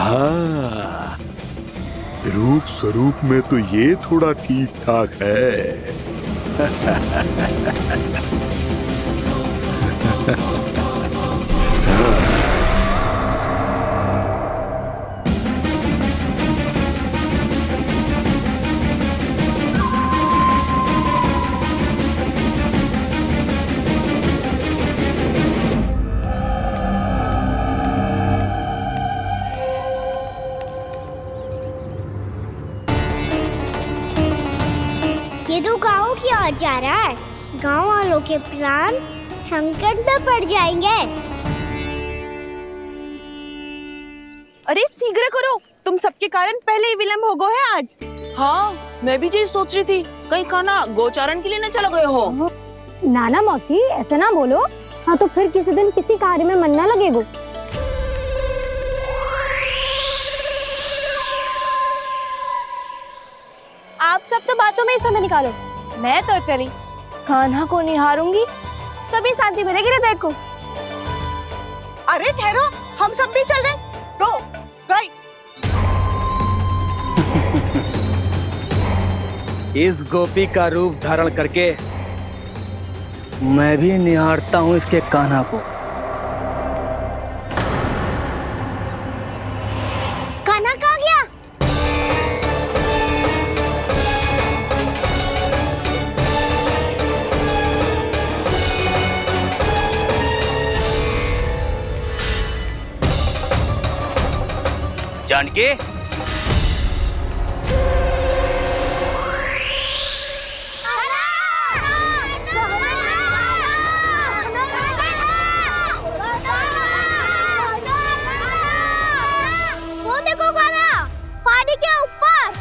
हाँ, रूप स्वरूप में तो ये थोड़ा ठीक ठाक है। ये तो गाँव की ओर जा रहा है। गाँव वालों के प्राण संकट में पड़ जाएंगे। अरे शीघ्र करो, तुम सबके कारण पहले ही विलम्ब हो गया है आज। हाँ, मैं भी यही सोच रही थी, कहीं खाना गोचारण के लिए न चला गए हो। नाना मौसी ऐसे ना बोलो। हाँ तो फिर किसी दिन किसी कार्य में मन ना लगेगा। आप सब तो बातों में ही समय निकालो। मैं तो चली कान्हा को निहारूंगी, तभी शांति मिलेगी हृदय को। अरे ठहरो, हम सब भी चल रहे। रो, गई। इस गोपी का रूप धारण करके मैं भी निहारता हूँ इसके कान्हा को। कान्हा कहाँ गया? जानकी, वो देखो कान्हा, पहाड़ी के ऊपर।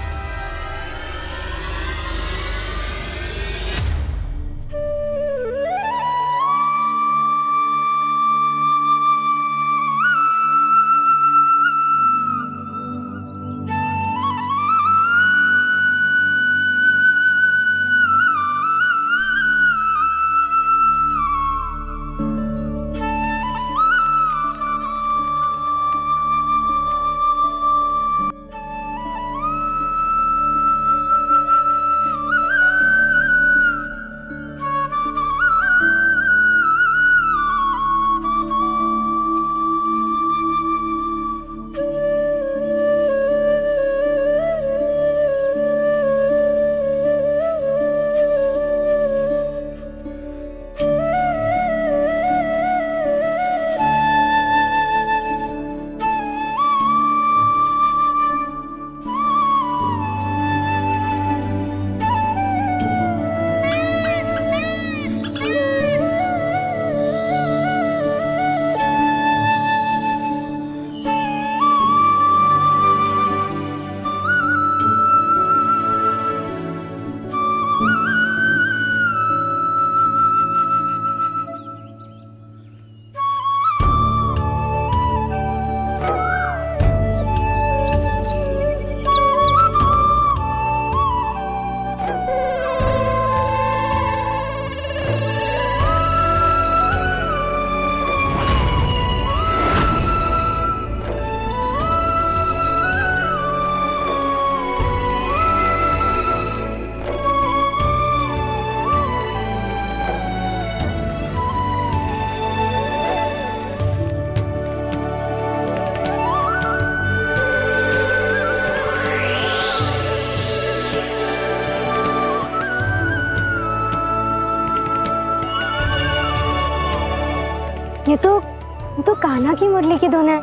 ये तो कान्हा की मुरली की धुन है।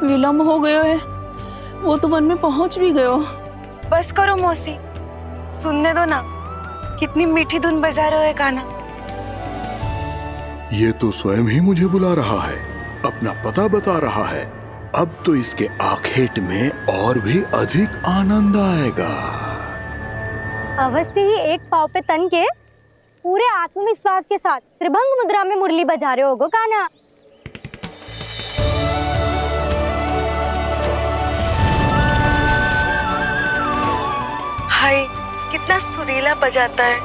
विलम्ब हो गयो है, वो तो वन में पहुंच भी गयो। बस करो मौसी, सुनने दो ना, कितनी मीठी धुन बजा रहे हो कान्हा। ये तो स्वयं ही मुझे बुला रहा है, अपना पता बता रहा है। अब तो इसके आखेट में और भी अधिक आनंद आएगा। अवश्य ही एक पाव पे तन के पूरे आत्मविश्वास के साथ त्रिभंग मुद्रा में मुरली बजा रहे होगो कान्हा। हाय, कितना सुरीला बजाता है।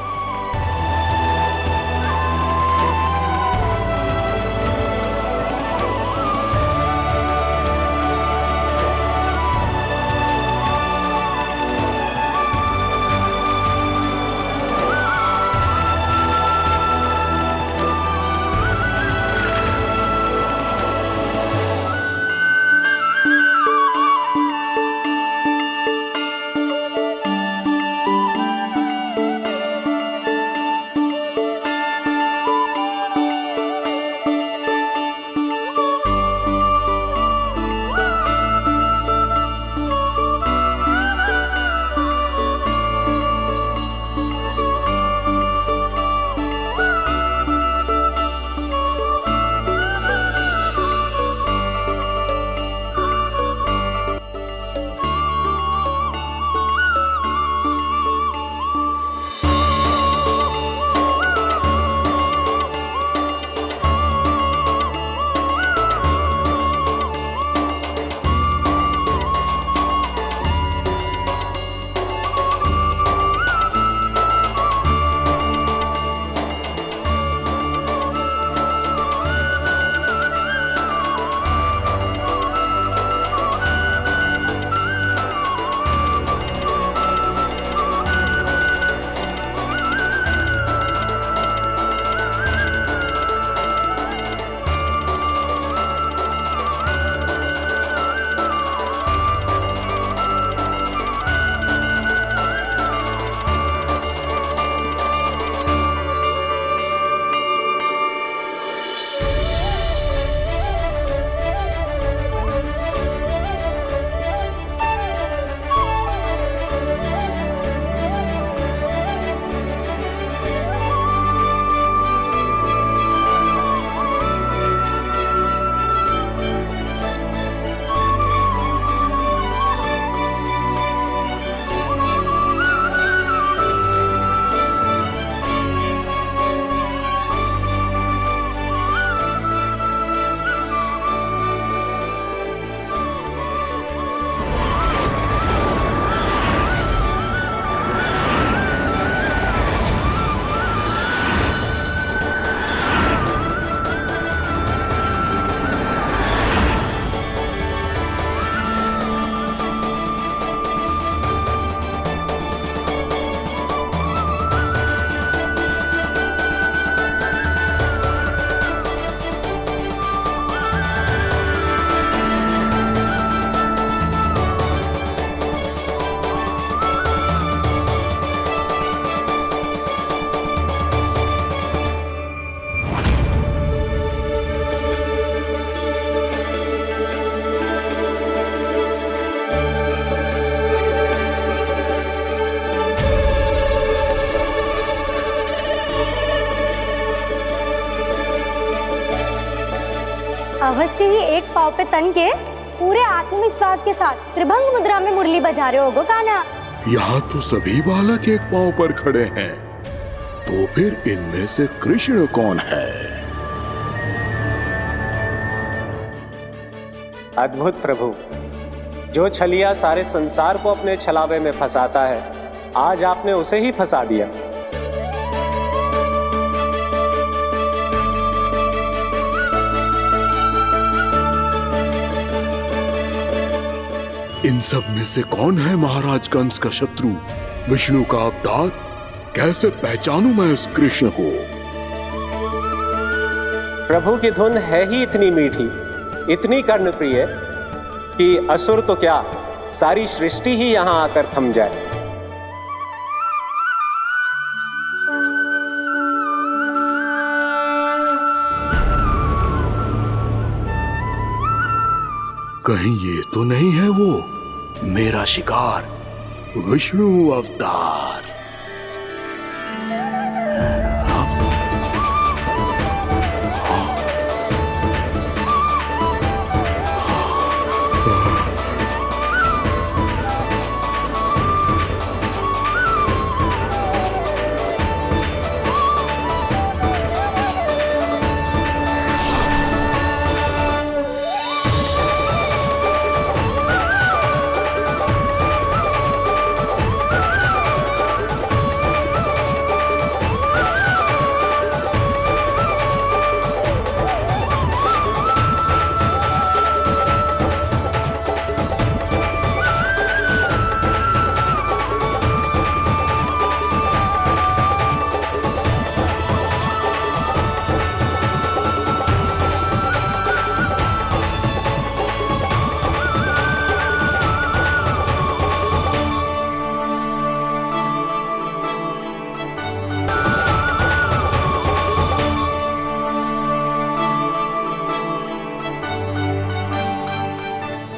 एक पाव पे तन के पूरे आत्मविश्वास के साथ त्रिभंग मुद्रा में मुरली बजा रहे हो कान्हा। यहाँ तो सभी बालक एक पांव पर खड़े हैं, तो फिर इनमें से कृष्ण कौन है? अद्भुत प्रभु, जो छलिया सारे संसार को अपने छलावे में फंसाता है, आज आपने उसे ही फंसा दिया। इन सब में से कौन है महाराज कंस का शत्रु, विष्णु का अवतार? कैसे पहचानूं मैं उस कृष्ण को? प्रभु की धुन है ही इतनी मीठी, इतनी कर्णप्रिय कि असुर तो क्या, सारी सृष्टि ही यहां आकर थम जाए। कहीं ये तो नहीं है वो मेरा शिकार, विष्णु अवतार?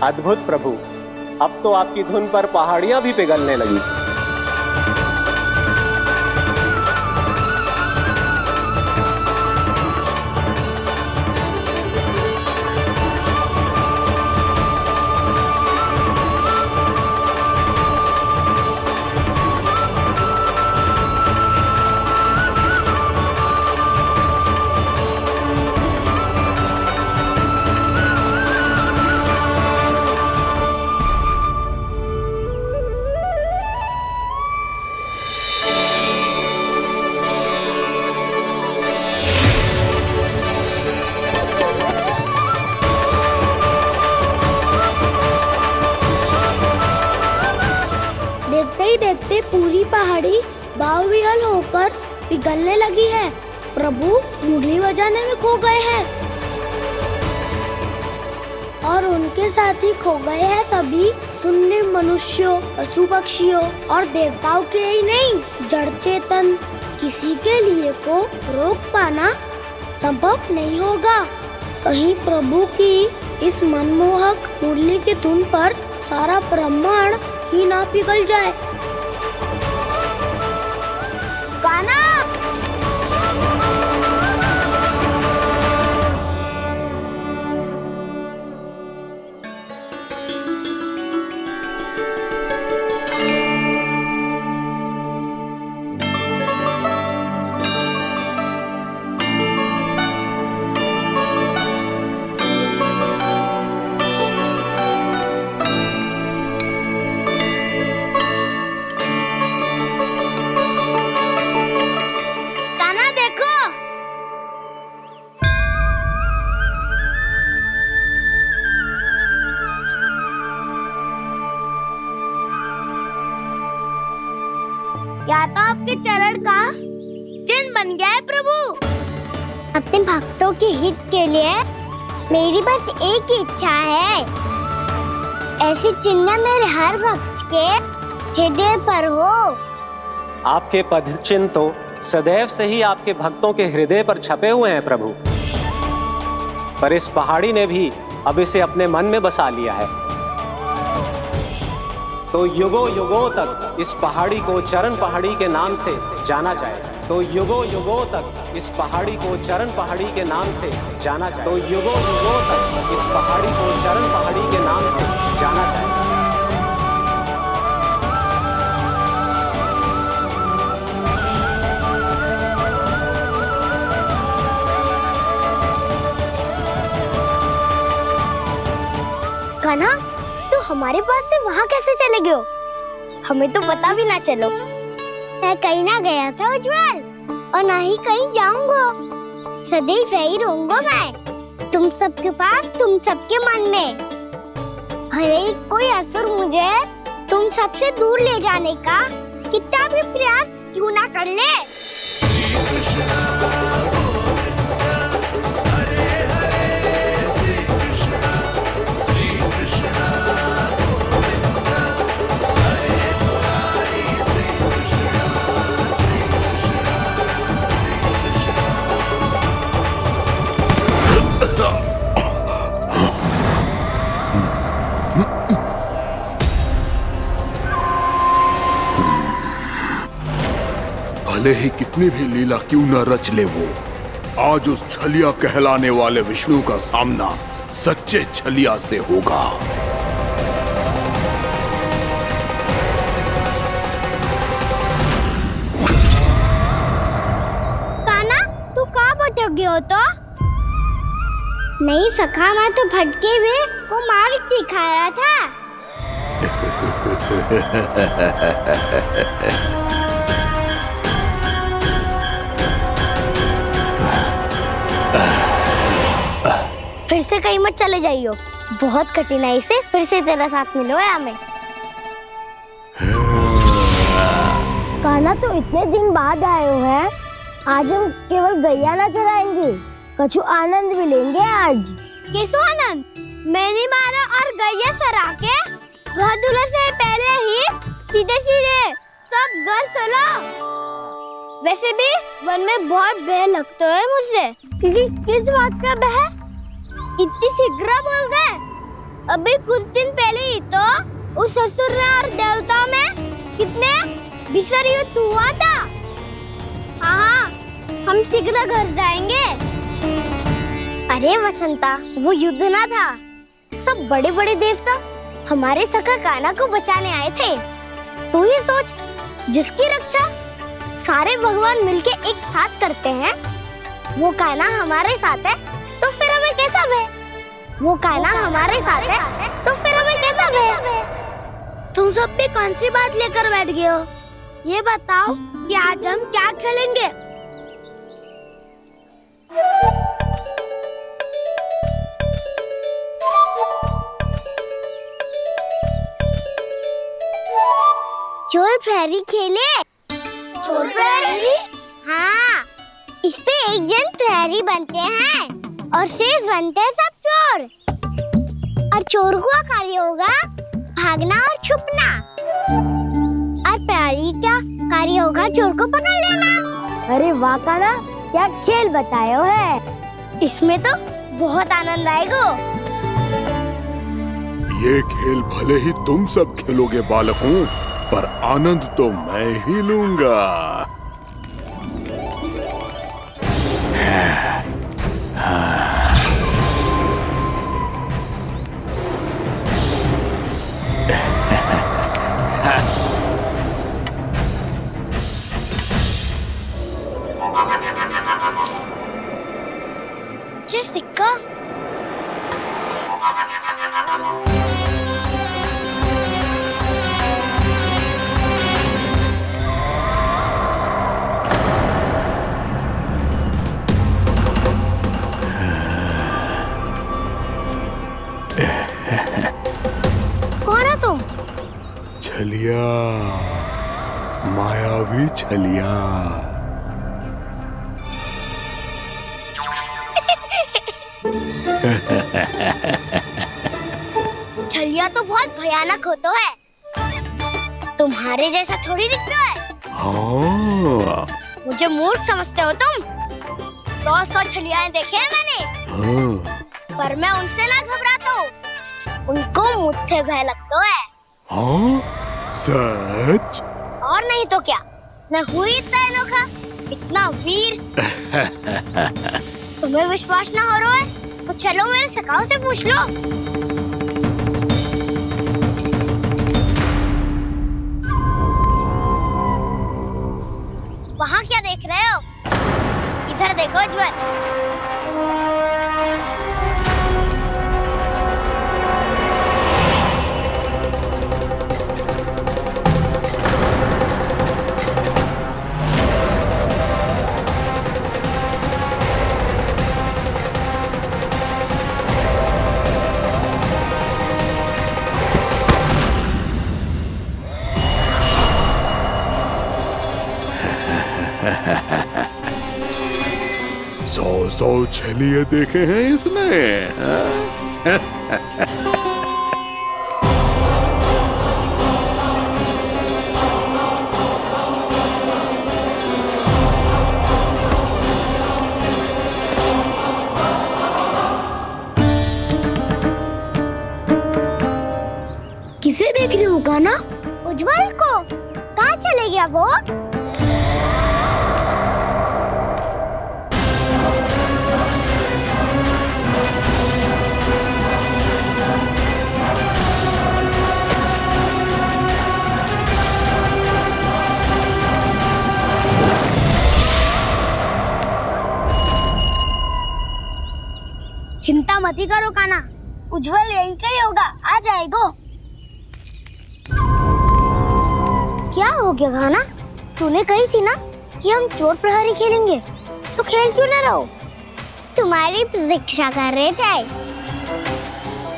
अद्भुत प्रभु, अब तो आपकी धुन पर पहाड़ियां भी पिघलने लगी। देखते ही देखते पूरी पहाड़ी बावरियल होकर पिघलने लगी है। प्रभु मुरली बजाने में खो गए हैं और उनके साथ ही खो गए हैं सभी सुनने मनुष्यों, पशु पक्षियों और देवताओं के ही नहीं, जड़ चेतन किसी के लिए को रोक पाना संभव नहीं होगा। कहीं प्रभु की इस मनमोहक मुरली की धुन पर सारा ब्रह्मांड ही ना पिघल जाए। गाना या तो आपके चरण का चिन्ह बन गया है प्रभु। अपने भक्तों के हित के लिए मेरी बस एक ही इच्छा है, ऐसी चिन्ह मेरे हर भक्त के हृदय पर हो। आपके पद चिन्ह तो सदैव से ही आपके भक्तों के हृदय पर छपे हुए हैं प्रभु, पर इस पहाड़ी ने भी अब इसे अपने मन में बसा लिया है। तो युगों युगों तक इस पहाड़ी को चरण पहाड़ी के नाम से जाना जाएगा। तो युगों युगों तक इस पहाड़ी को चरण पहाड़ी के नाम से जाना जाए, तो युगों युगों तक इस पहाड़ी को चरण पहाड़ी के नाम से जाना जाएगा। कान्हा, तू हमारे पास से वहाँ कैसे चले गए हो? हमें तो पता भी ना चलो। मैं कहीं ना गया था उज्जवल, और ना ही कहीं जाऊंगा। सदैव यही रहूंगा मैं, तुम सबके पास, तुम सबके मन में। हर एक कोई असुर मुझे तुम सबसे दूर ले जाने का कितना भी प्रयास क्यों ना कर ले। भले ही कितनी भी लीला क्यों न रच ले वो, आज उस छलिया कहलाने वाले विष्णु का सामना सच्चे छलिया से होगा। कान्हा, तू कहाँ भटक गए हो तो? नहीं सखा, मैं तो भटके हुए को मार दिखा रहा था। फिर से कहीं मत चले जाइयो, बहुत कठिनाई से फिर से तेरा साथ मिलो है हमें। कान्हा, तो इतने दिन बाद आए हो हैं, आज हम केवल गैया ना चराएंगे, कछु आनंद भी लेंगे आज। किसो आनंद? मैंने मारा और गैया चरा के वह दूल्हे से पहले ही सीधे सीधे सब घर सोलो। वैसे भी वन में बहुत भय लगता है मुझे, क्योंकि किस बात का भय? इतनी शीघ्र बोल गए। अभी कुछ दिन पहले ही तो उस असुर और देवता में कितने भीषण युद्ध हुआ था। हाँ, हम शीघ्र घर जाएंगे। अरे वसंता, वो युद्ध ना था, सब बड़े बड़े देवता हमारे सखा कान्हा को बचाने आए थे। तू ही सोच, जिसकी रक्षा सारे भगवान मिलके एक साथ करते हैं, वो कान्हा हमारे साथ है, तो फिर हमें कैसा भय? वो कान्हा हमारे साथ है, तो फिर हमें कैसा भय? तुम सब भी कौन सी बात लेकर बैठ गए हो? ये बताओ कि आज हम क्या खेलेंगे? चोर प्रहरी खेले? चोर प्रहरी? हाँ, इस पे एक जन प्रहरी बनते हैं और शेष बनते हैं सब चोर। और चोर का कार्य होगा भागना और छुपना, और प्रहरी का कार्य होगा चोर को पकड़ लेना। अरे वाह कान्हा, क्या खेल बताया है। इसमें तो बहुत आनंद आएगा। ये खेल भले ही तुम सब खेलोगे बालकों, पर आनंद तो मैं ही लूंगा। जी सिक्का। कौन है तुम? छलिया, मायावी छलिया। छलिया तो बहुत भयानक होता है, तुम्हारे जैसा थोड़ी दिखता है। हाँ। मुझे मूर्ख समझते हो तुम? 100 छलियाएं देखे हैं मैंने। हाँ। पर मैं उनसे ना घबराता हूँ, उनको मुझसे भय लगता है। हाँ? सच? और नहीं तो क्या, मैं हुई इतना अनोखा इतना वीर। तुम्हें विश्वास ना हो रहा है तो चलो मेरे सखाओं से पूछ लो। वहाँ क्या देख रहे हो? इधर देखो उज्जवल। सौ छलिए देखे हैं इसने। किसे देख रही हूँ कान्हा? उज्जवल को। कहाँ चले गया वो? चिंता मत ही करो कान्हा, उज्जवल यहीं का ही होगा, आ जाएगा। क्या हो गया कान्हा? तूने कही थी ना कि हम चोर प्रहरी खेलेंगे, तो खेल क्यों ना रहो? तुम्हारी प्रतीक्षा कर रहे थे।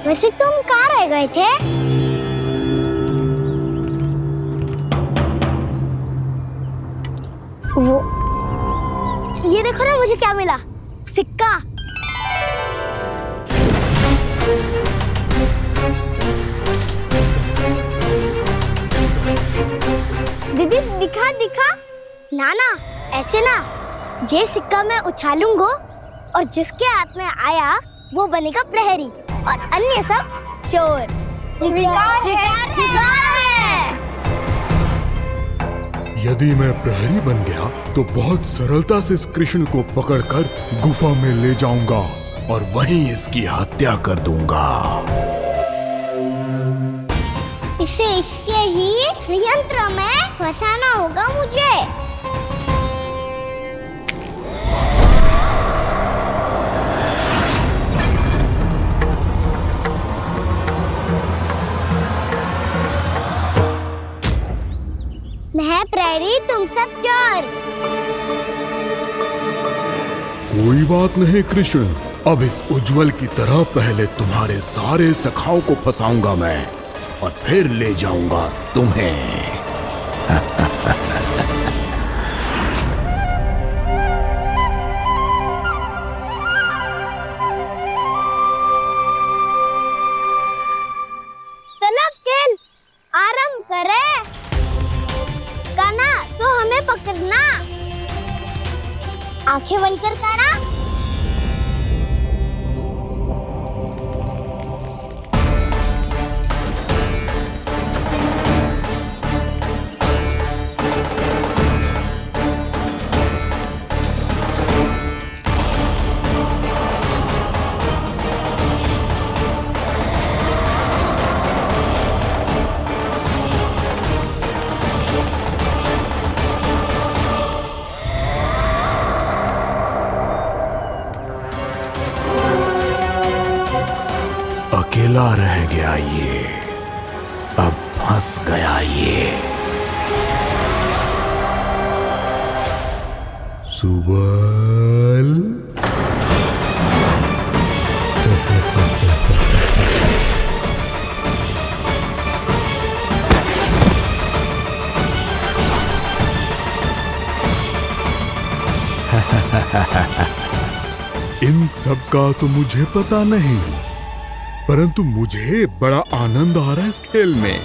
वैसे तुम कहाँ रह गए थे? वो ये देखो ना, मुझे क्या मिला? सिक्का। दीदी दिखा दिखा। ना ना, ऐसे ना। जे सिक्का मैं उछालूंगा और जिसके हाथ में आया वो बनेगा प्रहरी और अन्य सब चोर। शिकार है। यदि मैं प्रहरी बन गया तो बहुत सरलता से इस कृष्ण को पकड़कर गुफा में ले जाऊंगा और वहीं इसकी हत्या कर दूंगा। इसे इसके ही यंत्र में फंसाना होगा मुझे। मैं प्रहरी, तुम सब चोर। कोई बात नहीं कृष्ण, अब इस उज्जवल की तरह पहले तुम्हारे सारे सखाओं को फंसाऊंगा मैं और फिर ले जाऊंगा तुम्हें। चलो खेल आरंभ करें। कान्हा तो हमें पकड़ना। आंखें बंद कर कान्हा। अकेला रह गया ये, अब फंस गया ये। सुबल। इन सब का तो मुझे पता नहीं, परंतु मुझे बड़ा आनंद आ रहा है इस खेल में।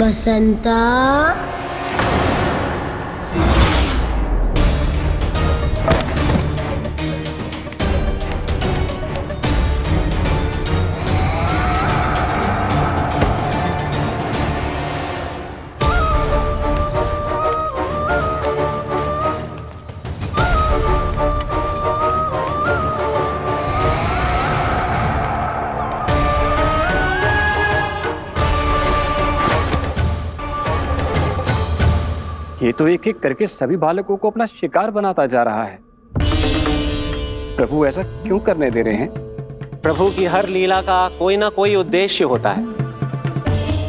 बसंता, ये तो एक एक करके सभी बालकों को अपना शिकार बनाता जा रहा है। प्रभु ऐसा क्यों करने दे रहे हैं? प्रभु की हर लीला का कोई ना कोई उद्देश्य होता है।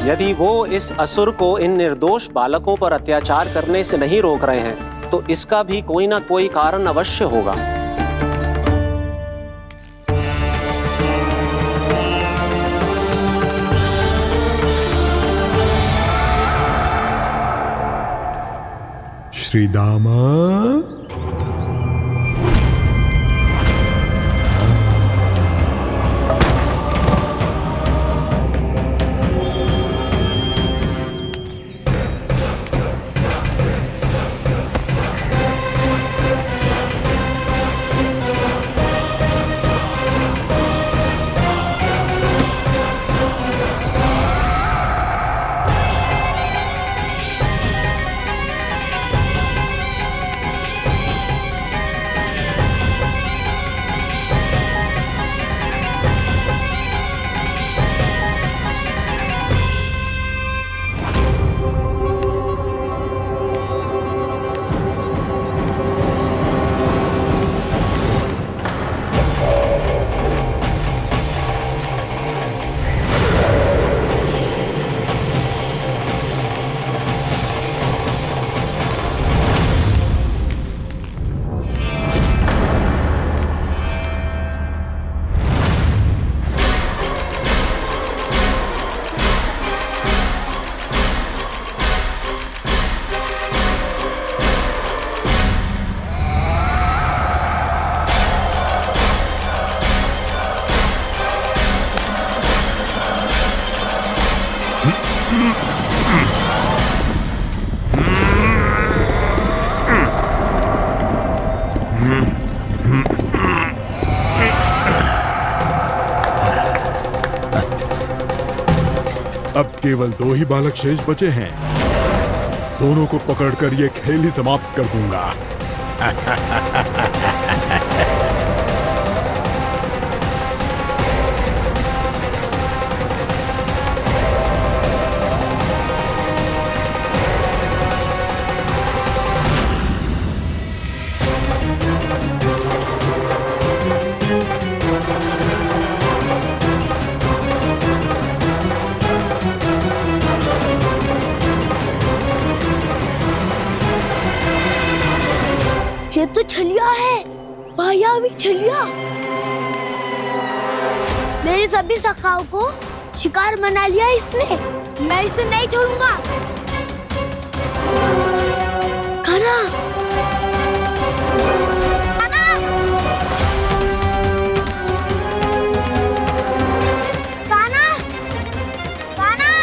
यदि वो इस असुर को इन निर्दोष बालकों पर अत्याचार करने से नहीं रोक रहे हैं तो इसका भी कोई ना कोई कारण अवश्य होगा। श्री दामा, अब केवल 2 ही बालक शेष बचे हैं। दोनों को पकड़कर ये खेल ही समाप्त कर दूंगा। ये तो छलिया है, मायावी छलिया। मेरे सभी सखाओं को शिकार बना लिया इसने। मैं इसे नहीं छोड़ूंगा। कान्हा, कान्हा, कान्हा, कान्हा।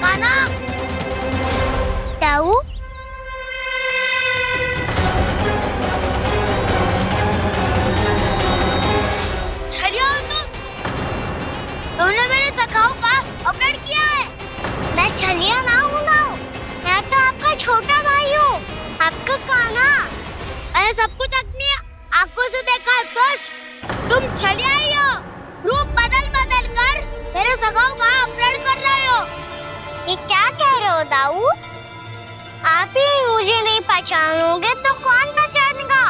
कान्हा, ताऊ, छलिया हो तुमने मेरे सखाओं का अपहरण किया है। मैं छलिया ना हूँ मैं तो आपका छोटा भाई हूँ, आपका कान्हा। मैंने सब कुछ अपनी आंखों से देखा है। बस तुम छलिया ही हो। रूप बदल बदल कर मेरे सखाओं का अपहरण कर रहे हो। ये क्या कह रहे हो दाऊ? आप ही मुझे नहीं पहचानोगे तो कौन पहचानेगा?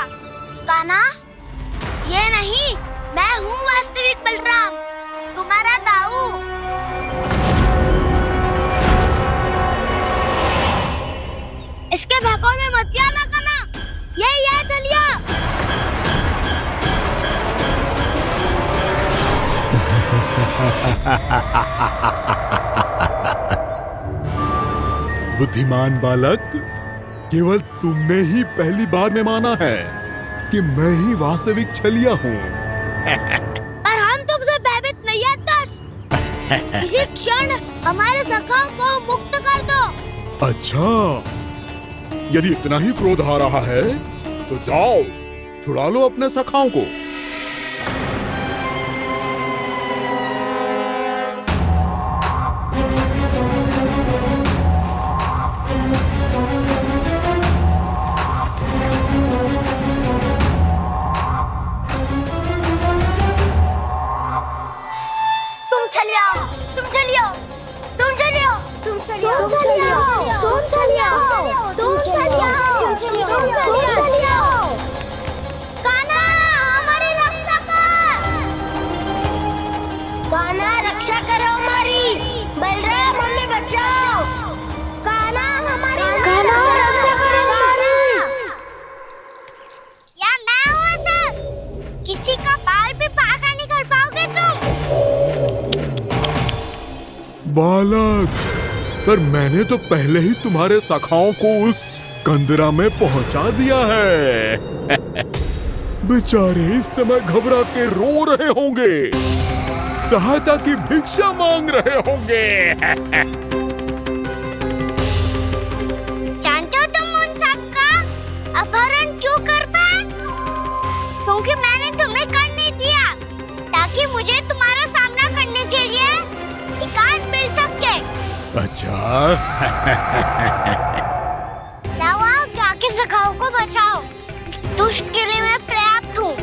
कान्हा, ये नहीं, मैं हूँ वास्तविक बलराम, तुम्हारा दाऊ। इसके भौकाल में मत आना कान्हा, ये चलिए। बुद्धिमान बालक, केवल तुमने ही पहली बार में माना है कि मैं ही वास्तविक छलिया हूँ। पर हम तुम इसी क्षण हमारे सखाओं को मुक्त कर दो। अच्छा, यदि इतना ही क्रोध आ रहा है तो जाओ, छुड़ा लो अपने सखाओं को। बालक, पर मैंने तो पहले ही तुम्हारे सखाओं को उस कंदरा में पहुंचा दिया है। बेचारे इस समय घबरा के रो रहे होंगे, सहायता की भिक्षा मांग रहे होंगे। जानते हो तुम उन सबका अपहरण क्यों कर पाए? क्योंकि मैंने तुम्हें कर नहीं दिया, ताकि मुझे तुम्हारा सामना करने के लिए एकांत मिल सके। अच्छा। जाओ, आप जाके सखाओं को बचाओ। दुष्ट के लिए मैं पर्याप्त हूँ।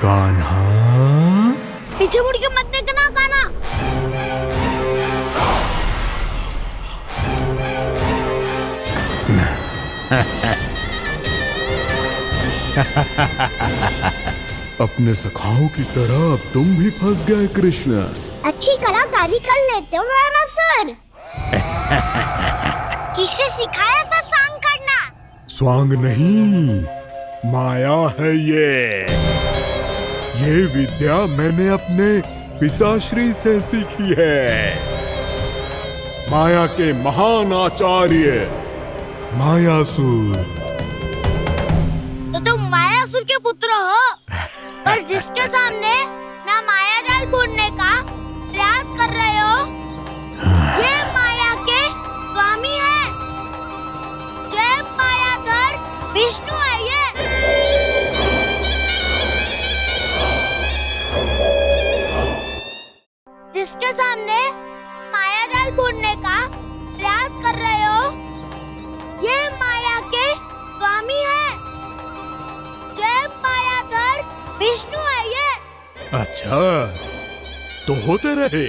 कान्हा, पीछे मुड़ के मत देखना कान्हा। अपने सखाओं की तरह अब तुम भी फंस गए कृष्ण। अच्छी कलाकारी कर लेते हो रावणासुर। किससे सिखाया ऐसा स्वांग करना? स्वांग नहीं, माया है ये विद्या मैंने अपने पिताश्री से सीखी है। माया के महान आचार्य मायासुर। तो तुम मायासुर के पुत्र हो, पर जिसके सामने ना माया जाल बुनने का प्रयास कर रहे हो, ये माया के स्वामी है। ये मायाधर विष्णु है। ये जिसके सामने माया जाल बुनने का प्रयास कर रहे हो, ये माया के स्वामी है। ये मायाधर विष्णु है। ये अच्छा, तो होते रहे।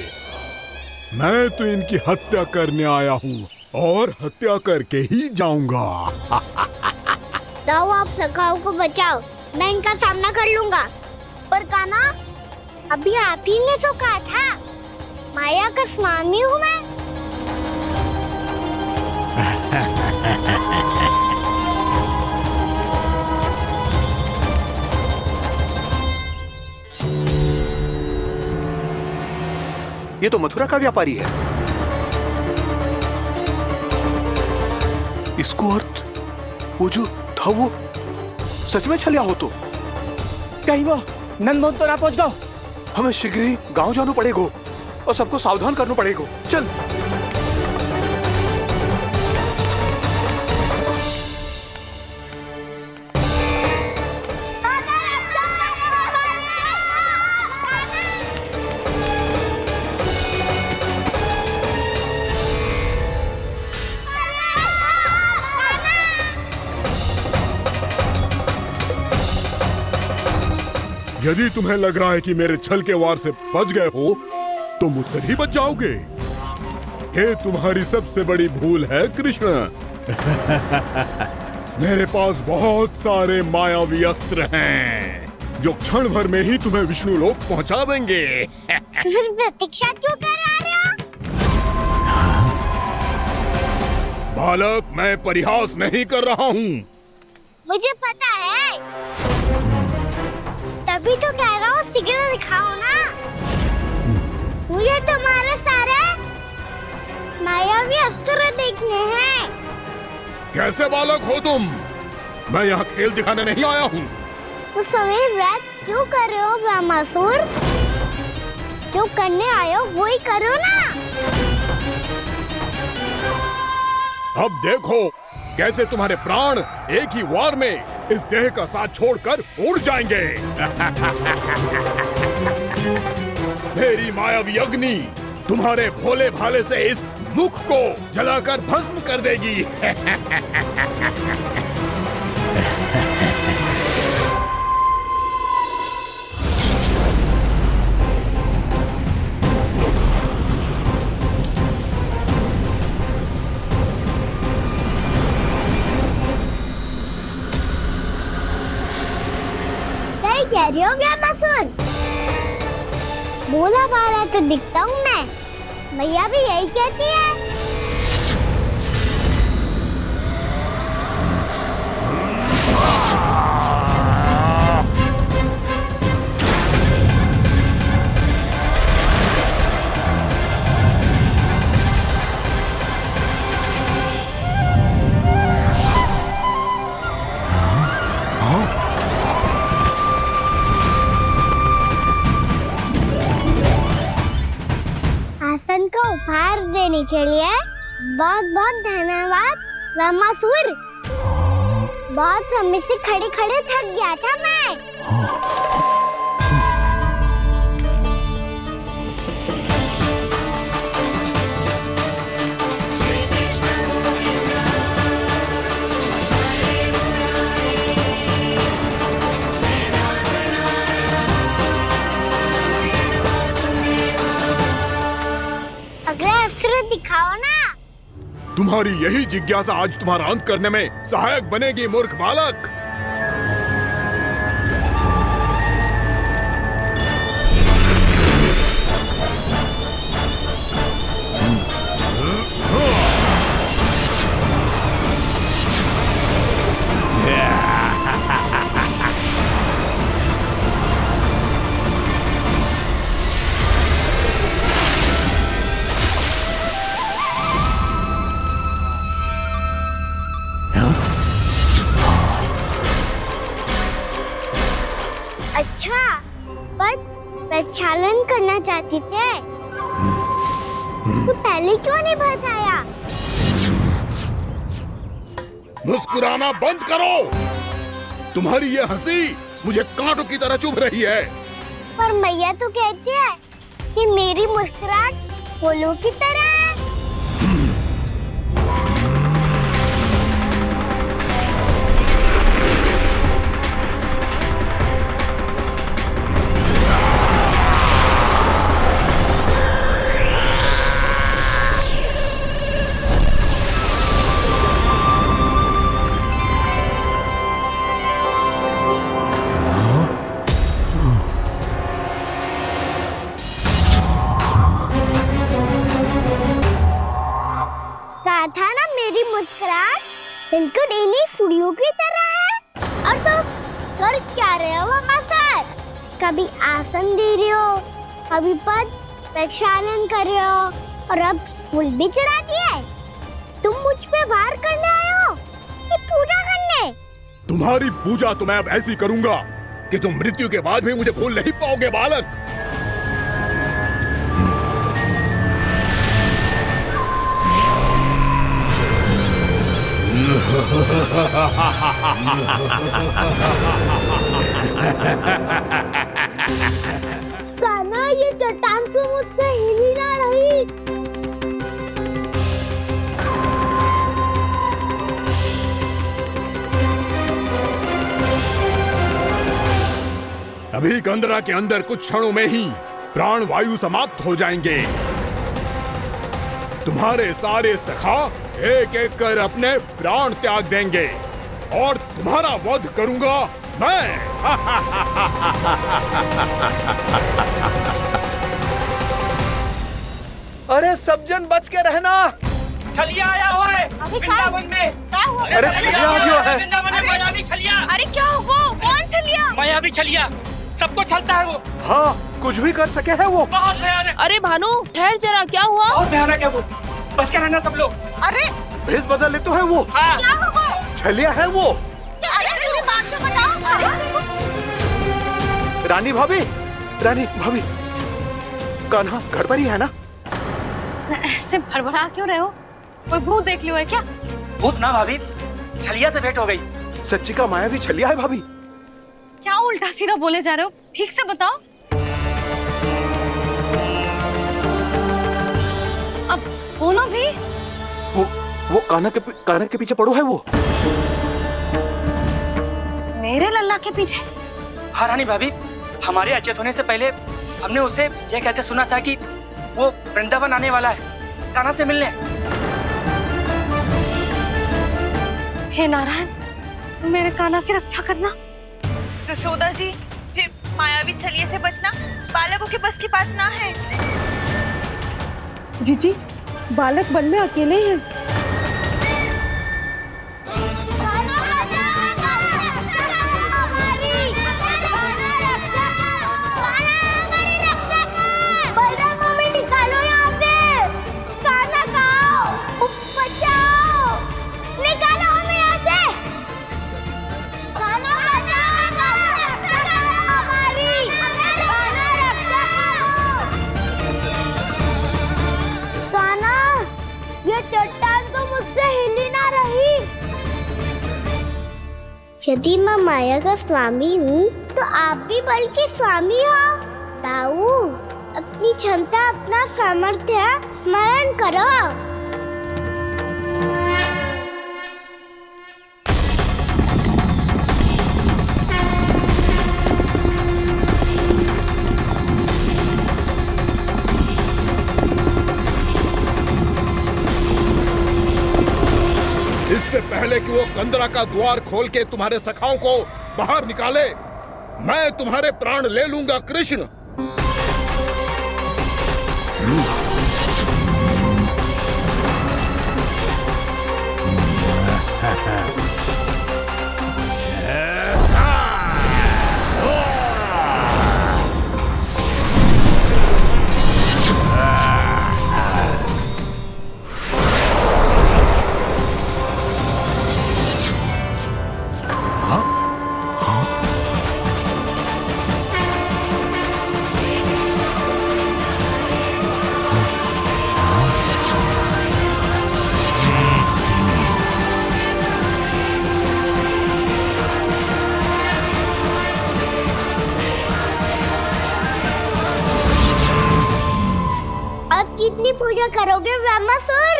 मैं तो इनकी हत्या करने आया हूँ और हत्या करके ही जाऊंगा। जाओ, आप सखाओं को बचाओ, मैं इनका सामना कर लूंगा। पर कान्हा, अभी आप ही ने तो कहा था माया का स्वामी हूँ मैं। ये तो मथुरा का व्यापारी है। इसको अर्थ वो जो था वो सच में छलिया हो तो कहीं वो नंदमोहन तो ना पहुंच गओ। हमें शीघ्र ही गांव जाना पड़ेगा और सबको सावधान करना पड़ेगा। चल। यदि तुम्हें लग रहा है कि मेरे छल के वार से बच गए हो, तो मुझसे भी बच जाओगे। ये तुम्हारी सबसे बड़ी भूल है कृष्ण। मेरे पास बहुत सारे मायावी अस्त्र हैं, जो क्षण भर में ही तुम्हें विष्णु लोक पहुंचा देंगे। तो फिर प्रतीक्षा क्यों कर रहे हो? बालक, मैं परिहास नहीं कर रहा हूँ। मुझे पता है, तभी तो कह रहा हूँ शीघ्र दिखाओ ना। मुझे तुम्हारे सारे मायावी अस्त्र देखने हैं। कैसे बालक हो तुम? मैं यहाँ खेल दिखाने नहीं आया हूँ। तो समय व्रत क्यों कर रहे हो ब्रह्मासुर? जो करने आए हो वही करो ना। अब देखो कैसे तुम्हारे प्राण एक ही वार में इस देह का साथ छोड़कर उड़ जाएंगे। मेरी मायावी अग्नि तुम्हारे भोले भाले से इस मुख को जलाकर भस्म कर देगी। कह रही हो ब्रह्मासुर? भोला भाला तो दिखता हूँ मैं, मैया भी यही कहती है। आसन को उपहार देने के लिए बहुत बहुत धन्यवाद ब्रह्मासुर। बहुत समय से खड़े खड़े थक गया था मैं। अगला अस्त्र दिखाओ ना। तुम्हारी यही जिज्ञासा आज तुम्हारा अंत करने में सहायक बनेगी मूर्ख बालक। अच्छा, पर प्रक्षालन करना चाहती थे तो पहले क्यों नहीं बताया? मुस्कुराना बंद करो। तुम्हारी ये हंसी मुझे कांटों की तरह चुभ रही है। पर मैया तो कहती है कि मेरी मुस्कुराहट फूलों की तरह है। था ना मेरी मुस्कुराहट बिल्कुल इन्हीं फूलों की तरह है। और तुम कर क्या रहे हो ब्रह्मासुर? कभी आसन दे रहे हो, कभी पद प्रक्षालन कर रहे हो और अब फूल भी चढ़ा दिए। तुम मुझ पे वार करने आए हो कि पूजा करने? तुम्हारी पूजा तो मैं अब ऐसी करूंगा कि तुम मृत्यु के बाद भी मुझे भूल नहीं पाओगे बालक। कान्हा, ये चट्टान तो मुझसे हिल ही ना रही। अभी कंदरा के अंदर कुछ क्षणों में ही प्राण वायु समाप्त हो जाएंगे। तुम्हारे सारे सखा एक एक कर अपने प्राण त्याग देंगे और तुम्हारा वध करूंगा मैं। अरे सब जन बच के रहना। छलिया आया हुआ है वृंदावन में। अरे छलिया आ गया है वृंदावन में मायावी छलिया। अरे क्या हुआ? कौन छलिया? मायावी छलिया, सबको छलता है वो। हाँ, कुछ भी कर सके है वो। बहुत भयानक। अरे भानु, ठहर जरा, क्या हुआ? बहुत भयानक है वो, बच के रहना सब लोग। अरे भेष बदल ले तो है वो। हाँ। क्या हुआ? छलिया है वो। अरे मेरी बात तो बताओ। रानी भाभी, रानी भाभी, कान्हा घर पर ही है ना? ऐसे भड़बड़ा क्यों रहे हो? कोई भूत देख लियो है क्या? भूत ना भाभी, छलिया से भेंट हो गई। सच्ची का माया भी छलिया है भाभी। क्या उल्टा सीधा बोले जा रहे हो? ठीक से बताओ। अब बोलो भी। वो कान्हा के पीछे पड़ो है वो। मेरे लल्ला के पीछे? हाँ रानी भाभी, हमारे अचेत होने से पहले हमने उसे ये कहते सुना था कि वो वृंदावन आने वाला है कान्हा से मिलने। हे नारायण, मेरे कान्हा की रक्षा करना। जसोदा जी, मायावी छलिए से बचना बालकों के बस की बात ना है। जीजी, बालक वन में अकेले हैं। चट्टान तो मुझसे हिली ना रही। यदि मैं माया का स्वामी हूँ तो आप भी बल के स्वामी हो। ताऊ, अपनी क्षमता, अपना सामर्थ्य स्मरण करो। इससे पहले कि वो कंदरा का द्वार खोल के तुम्हारे सखाओं को बाहर निकाले, मैं तुम्हारे प्राण ले लूंगा कृष्ण। कितनी पूजा करोगे ब्रह्मासुर?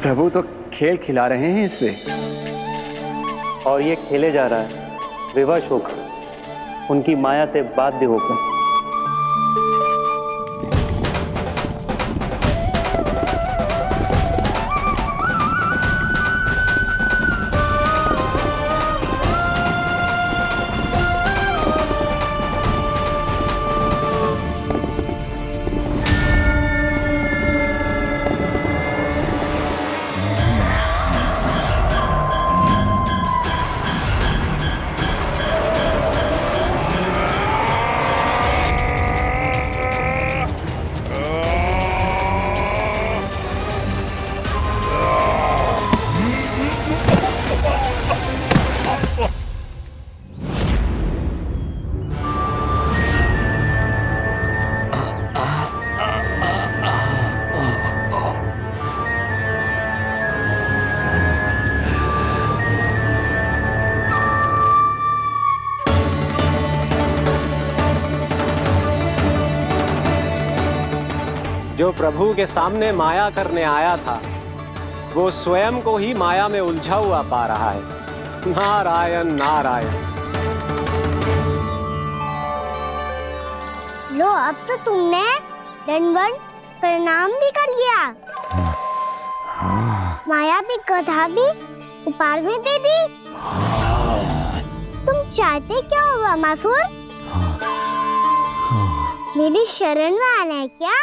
प्रभु तो खेल खिला रहे हैं इससे, और ये खेले जा रहा है विवश होकर, उनकी माया से बाध्य होकर। जो प्रभु के सामने माया करने आया था, वो स्वयं को ही माया में उलझा हुआ पा रहा है। नारायण नारायण। लो, अब तो तुमने दंडवत प्रणाम भी कर लिया। माया भी कथा भी उपहार में दे दी। तुम चाहते क्या हो ब्रह्मासुर? मेरी शरण में आना है क्या?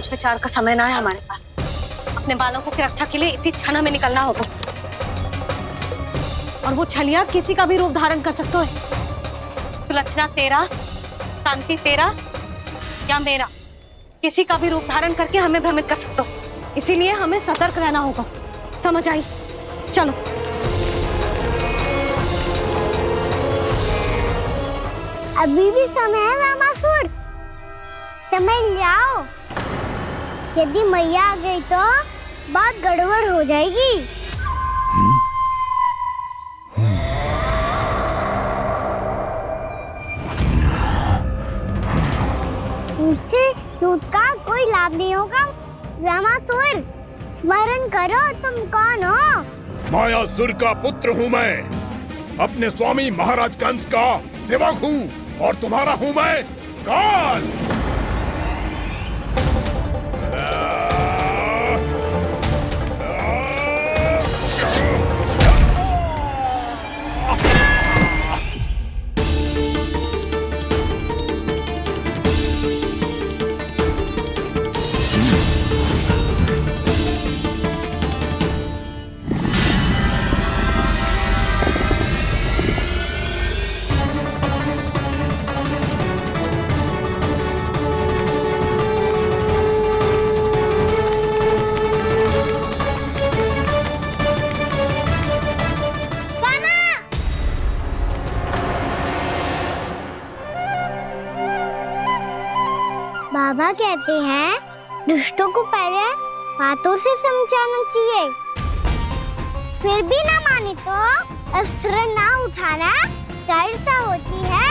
सोच विचार का समय ना है हमारे पास। अपने बालकों की रक्षा के लिए इसी क्षण हमें निकलना होगा। और वो छलिया किसी का भी रूप धारण कर सकते है। सुलक्षणा तेरा, शांति तेरा या मेरा, किसी का भी रूप धारण करके हमें भ्रमित कर सकते हो। इसीलिए हमें सतर्क रहना होगा। समझ आई? चलो। अभी भी समय है रामासुर, समझ जाओ। यदि मैया आ गई तो बात गड़बड़ हो जाएगी। मुझसे झूठ का कोई लाभ नहीं होगा। रामासुर, स्मरण करो तुम कौन हो। मायासुर का पुत्र हूँ मैं, अपने स्वामी महाराज कंस का सेवक हूँ, और तुम्हारा हूँ मैं काल। बाबा कहते हैं दुष्टों को पहले बातों से समझाना चाहिए, फिर भी ना माने तो अस्त्र ना उठाना दृढ़ता होती है।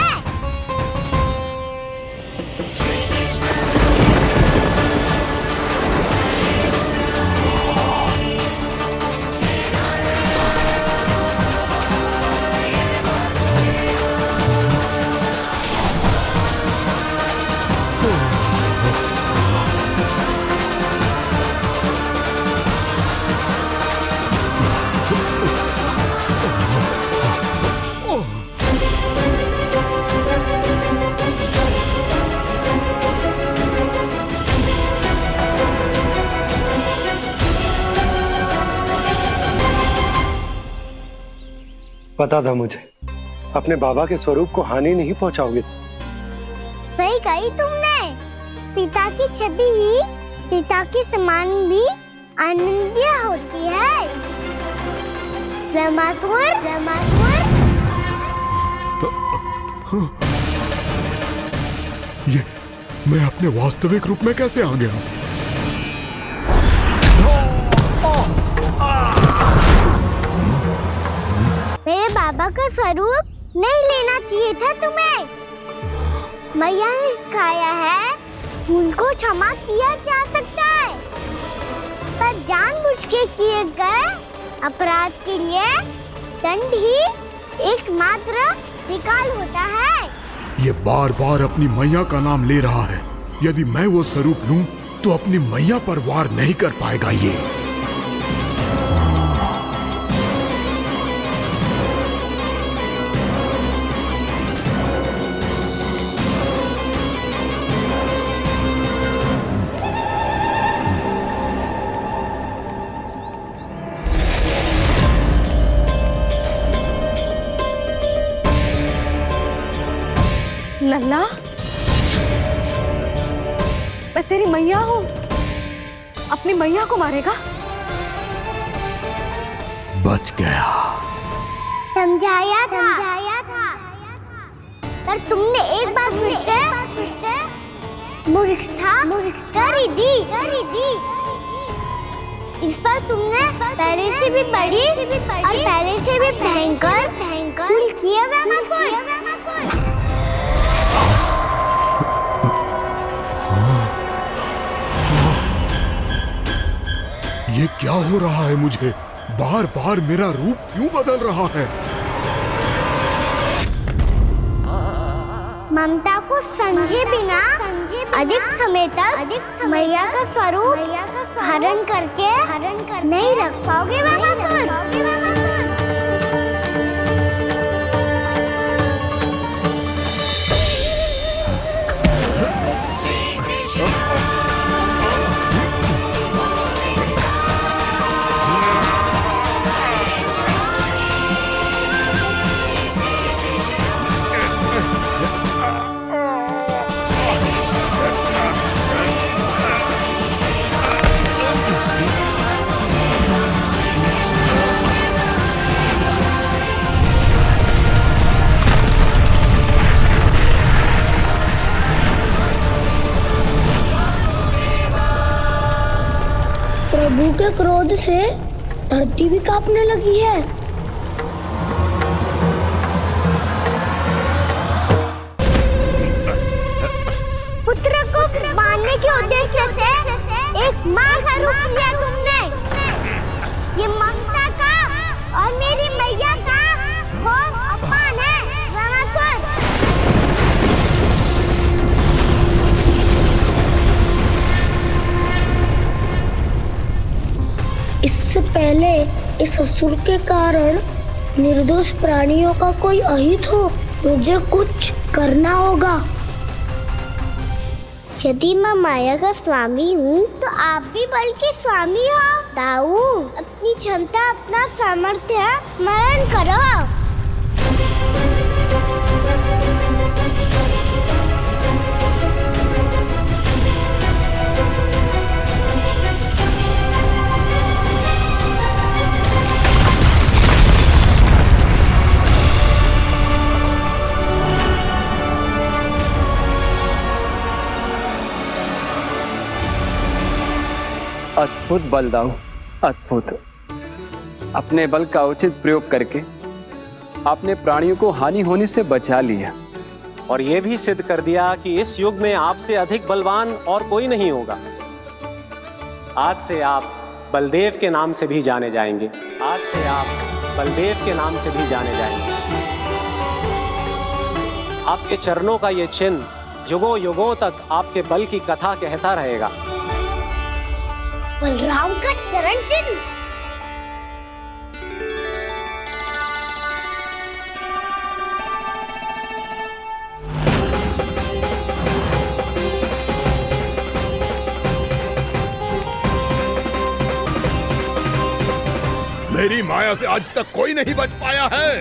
पता था मुझे, अपने बाबा के स्वरूप को हानि नहीं पहुंचाओगे। सही कही तुमने। पिता की छवि ही पिता के समान भी आनंदीय होती है। रामासुर, रामासुर। ये मैं अपने वास्तविक रूप में कैसे आ गया? मेरे बाबा का स्वरूप नहीं लेना चाहिए था तुम्हें। मैया ने सिखाया है उनको क्षमा किया जा सकता है, पर जानबूझ के किए गए अपराध के लिए दंड ही एकमात्र विकल्प होता है। ये बार बार अपनी मैया का नाम ले रहा है। यदि मैं वो स्वरूप लूं तो अपनी मैया पर वार नहीं कर पाएगा ये। लल्ला, मैं तेरी मैया हूँ, अपनी मैया को मारेगा? बच गया। समझाया था, पर तुमने एक बार फिर से मूर्खता कर ही दी। इस पर तुमने पहले से भी बड़ी और पहले से भी भयंकर भूल किया रामासुर। ये क्या हो रहा है मुझे? बार बार मेरा रूप क्यों बदल रहा है? ममता को समझे बिना अधिक समय तक मैया का स्वरूप हरण करके नहीं रख पाओगे रामासुर। क्रोध से धरती भी कांपने लगी है। पुत्र को मारने के उद्देश्य से एक माँ का रूप लिया तुमने। ये ममता का और मेरी मैया का घोर अपमान है रामासुर। इससे पहले इस असुर के कारण निर्दोष प्राणियों का कोई अहित हो, मुझे कुछ करना होगा। यदि मैं माया का स्वामी हूँ तो आप भी बल के स्वामी हो। दाऊ, अपनी क्षमता अपना सामर्थ्य स्मरण करो। अद्भुत बलदाऊ, अद्भुत। अपने बल का उचित प्रयोग करके आपने प्राणियों को हानि होने से बचा लिया और यह भी सिद्ध कर दिया कि इस युग में आपसे अधिक बलवान और कोई नहीं होगा। आज से आप बलदेव के नाम से भी जाने जाएंगे। आज से आप बलदेव के नाम से भी जाने जाएंगे। आपके चरणों का ये चिन्ह युगों युगों तक आपके बल की कथा कहता रहेगा। बलराम का चरण चिन्ह। मेरी माया से आज तक कोई नहीं बच पाया है।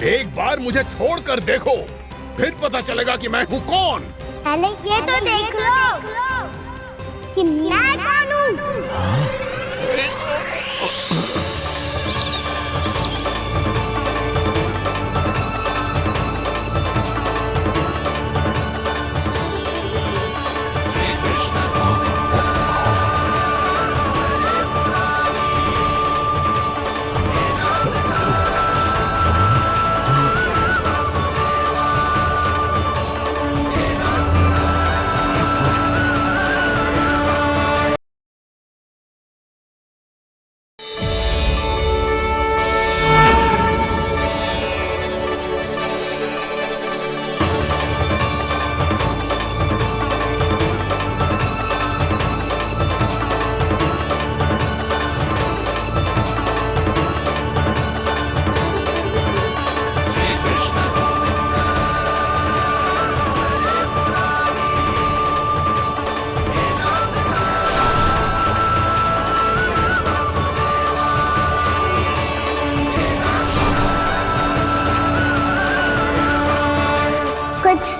एक बार मुझे छोड़कर देखो, फिर पता चलेगा कि मैं हूँ कौन। पहले ये तो देख लो कि मैं कौन हूँ।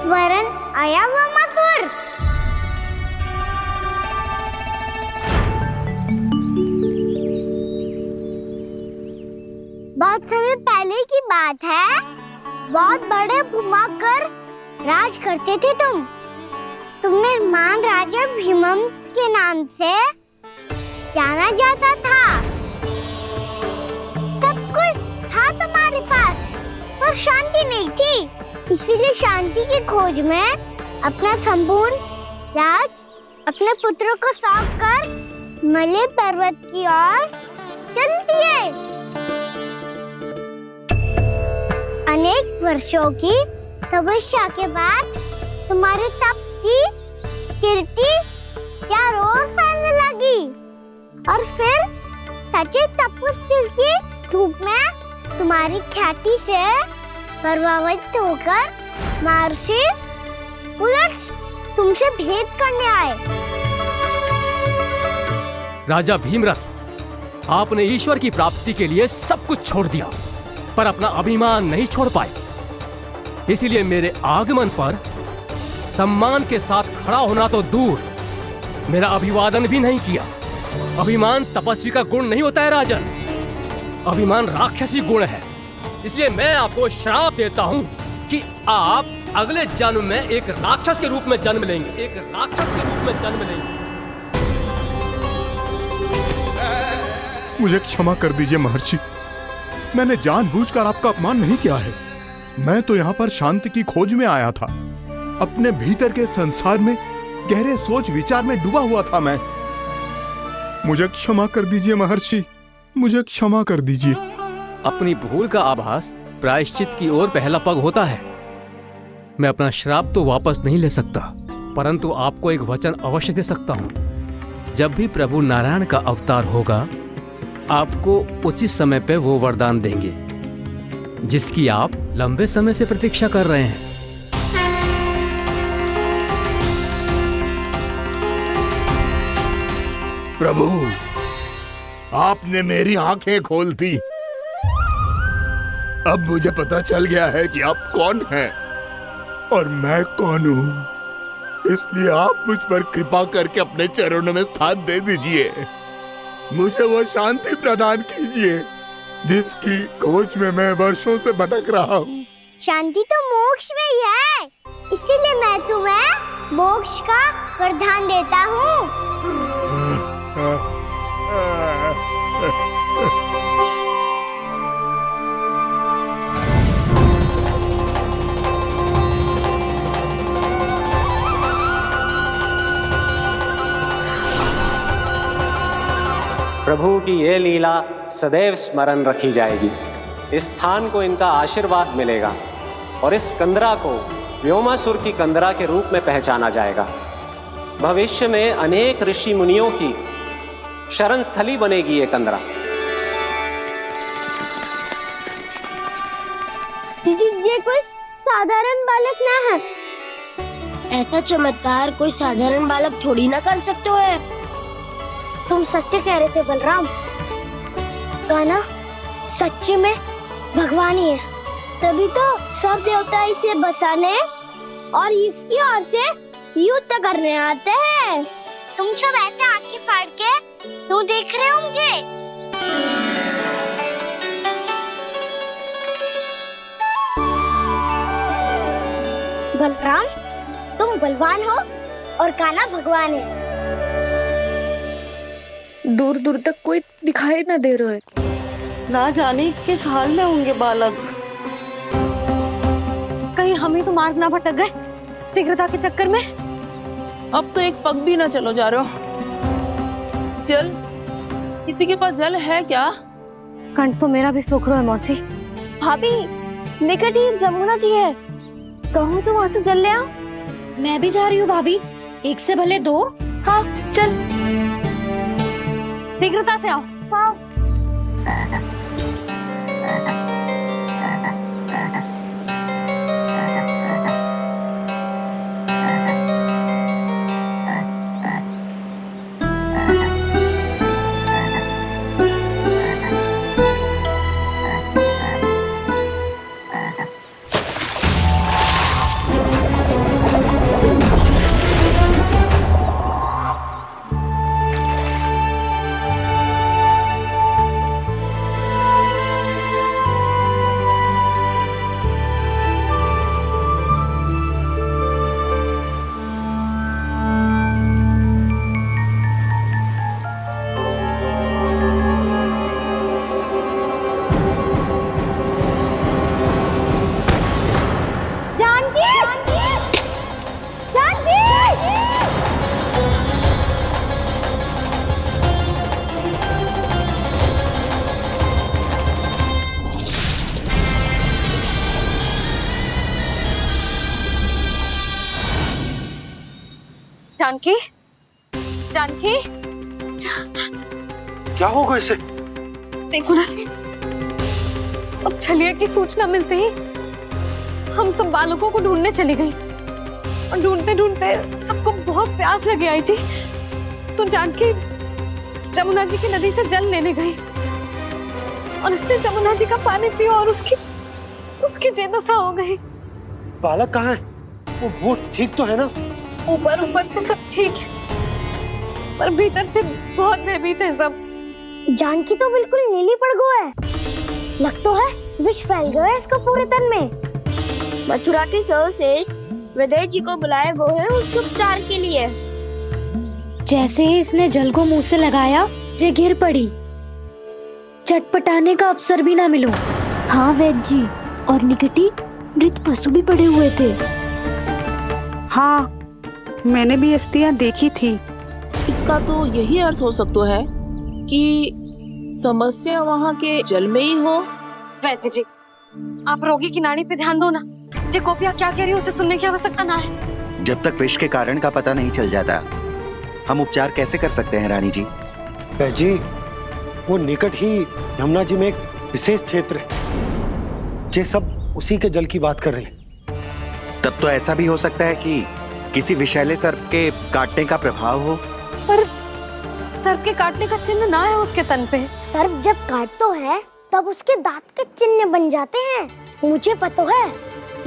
वरण आया हुआ मसूर। बहुत समय पहले की बात है। बहुत बड़े भूमाकर राज करते थे तुम। तुम्हें महान राजा भीमम के नाम से जाना जाता था। सब कुछ था तुम्हारे पास, पर शांति नहीं थी। इसीलिए शांति की खोज में अपना संपूर्ण राज अपने पुत्रों को सौंप कर हिमालय पर्वत की ओर चल दिए। अनेक वर्षों की तपस्या के बाद तुम्हारे तप की कीर्ति चारों ओर फैलने लगी और फिर सच्चे तपस्वी के रूप में तुम्हारी ख्याति से प्रभावित होकर महर्षि उलट तुमसे भेंट करने आए। राजा भीमरथ, आपने ईश्वर की प्राप्ति के लिए सब कुछ छोड़ दिया, पर अपना अभिमान नहीं छोड़ पाए। इसीलिए मेरे आगमन पर सम्मान के साथ खड़ा होना तो दूर, मेरा अभिवादन भी नहीं किया। अभिमान तपस्वी का गुण नहीं होता है राजन, अभिमान राक्षसी गुण है। इसलिए मैं आपको श्राप देता हूं कि आप अगले जन्म में एक राक्षस के रूप में जन्म लेंगे, एक राक्षस के रूप में जन्म लेंगे। मुझे क्षमा कर दीजिए महर्षि। मैंने जानबूझकर आपका अपमान नहीं किया है। मैं तो यहाँ पर शांति की खोज में आया था। अपने भीतर के संसार में गहरे सोच विचार में डूबा हुआ था मैं। मुझे क्षमा कर दीजिए महर्षि, मुझे क्षमा कर दीजिए। अपनी भूल का आभास प्रायश्चित की ओर पहला पग होता है। मैं अपना श्राप तो वापस नहीं ले सकता, परंतु आपको एक वचन अवश्य दे सकता हूं। जब भी प्रभु नारायण का अवतार होगा, आपको उचित समय पे वो वरदान देंगे जिसकी आप लंबे समय से प्रतीक्षा कर रहे हैं। प्रभु, आपने मेरी आंखें खोल दी। अब मुझे पता चल गया है कि आप कौन हैं और मैं कौन हूं। इसलिए आप मुझ पर कृपा करके अपने चरणों में स्थान दे दीजिए। मुझे वो शांति प्रदान कीजिए जिसकी खोज में मैं वर्षों से भटक रहा हूँ। शांति तो मोक्ष में ही है, इसीलिए मैं तुम्हें मोक्ष का वरदान देता हूँ। प्रभु की ये लीला सदैव स्मरण रखी जाएगी। इस स्थान को इनका आशीर्वाद मिलेगा और इस कंदरा को व्योमासुर की कंदरा के रूप में पहचाना जाएगा। भविष्य में अनेक ऋषि मुनियों की शरण स्थली बनेगी ये कंदरा। दीदी, ये कोई साधारण बालक ना है। ऐसा चमत्कार कोई साधारण बालक थोड़ी ना कर सकते हो। तुम सत्य कह रहे थे बलराम। गाना सच्चे में भगवान ही है, तभी तो सब देवता इसे बसाने और इसकी ओर से युद्ध करने आते हैं। तुम सब ऐसे आंखें फाड़ के क्यों देख रहे होंगे? बलराम, तुम बलवान हो और कान्हा भगवान है। दूर दूर तक कोई दिखाई न दे रहा है। ना जाने किस हाल में होंगे बालक। कहीं हम ही तो मार्ग ना भटक गए शीघ्रता के चक्कर में। अब तो एक पग भी ना चलो जा रहे हो। जल, किसी के पास जल है क्या? कंठ तो मेरा भी सूख रहा है मौसी। भाभी, निकट ही जमुना जी है, कहूँ तो वहाँ से जल ले आओ। मैं भी जा रही हूँ भाभी, एक से भले दो। हाँ चल, शीघ्रता से आओ। हाँ। जानकी, जानकी, क्या होगा इसे? देखो ना जी, अब छलिया की सूचना मिलते ही हम सब बालकों को ढूंढने चली गई और ढूंढते ढूंढते सबको बहुत प्यास लगी आई जी। तो जानकी जमुना जी की नदी से जल लेने गई और उसने जमुना जी का पानी पिया और उसकी जेदशा हो गई। बालक कहाँ है? वो ठीक तो है ना? ऊपर से सब ठीक है, पर भीतर से बहुत भयभीत है सब। जानकी तो बिल्कुल नीली पड़ गई है। लग तो है विष फैल गया है इसको पूरे तन में। मथुरा के सर्वश्रेष्ठ विदेह जी को बुलाए गए हैं उसके उपचार के लिए। जैसे ही इसने जल को मुंह से लगाया, ये गिर पड़ी। चटपटाने का अवसर भी ना मिलो। हाँ वैद्य जी, और निकटी मृत पशु भी पड़े हुए थे। हाँ, मैंने भी अस्थियां देखी थी। इसका तो यही अर्थ हो सकता है कि समस्या वहाँ के जल में ही हो। वैद्य जी, आप रोगी की नाड़ी पे ध्यान दो ना। जे गोपिया क्या कह रही है उसे सुनने की आवश्यकता ना है। जब तक विष के कारण का पता नहीं चल जाता, हम उपचार कैसे कर सकते हैं रानी जी? जी, वो निकट ही यमुना जी में एक विशेष क्षेत्र है। ये सब उसी के जल की बात कर रही है। तब तो ऐसा भी हो सकता है कि किसी विषैले सर्प के काटने का प्रभाव हो। पर सर्प के काटने का चिन्ह ना है उसके तन पे। सर्प जब काटता है तब उसके दांत के चिन्ह बन जाते हैं। मुझे पता है,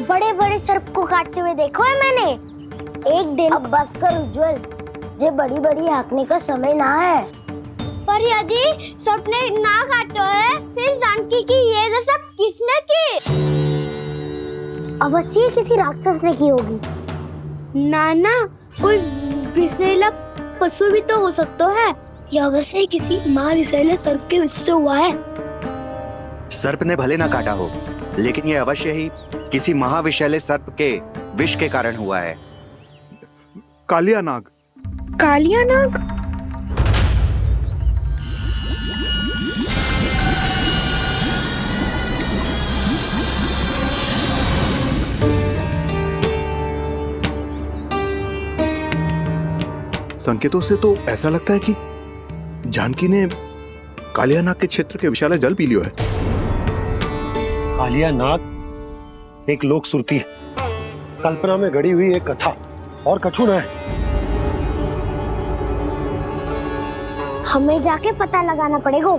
बड़े बड़े सर्प को काटते हुए देखो है मैंने। एक दिन अब बस कर उज्जवल, ये बड़ी बड़ी हाँकने का समय ना है। पर यदि सर्प ने ना काटा है, फिर जानकी की ये दशा किसने की? अवश्य किसी राक्षस ने की होगी। नाना, कोई विषैला पशु भी तो हो सकता है। यह अवश्य किसी महाविषैले सर्प के विष से हुआ है। सर्प ने भले ना काटा हो, लेकिन यह अवश्य ही किसी महाविषैले सर्प के विष के कारण हुआ है। कालिया नाग। कालिया नाग? संकेतों से तो ऐसा लगता है कि जानकी ने कालिया नाग के क्षेत्र के विशाल जल पी लियो है। कालिया नाग एक लोक श्रुति है, कल्पना में गढ़ी हुई एक कथा, और कछु न है। हमें जाके पता लगाना पड़ेगा।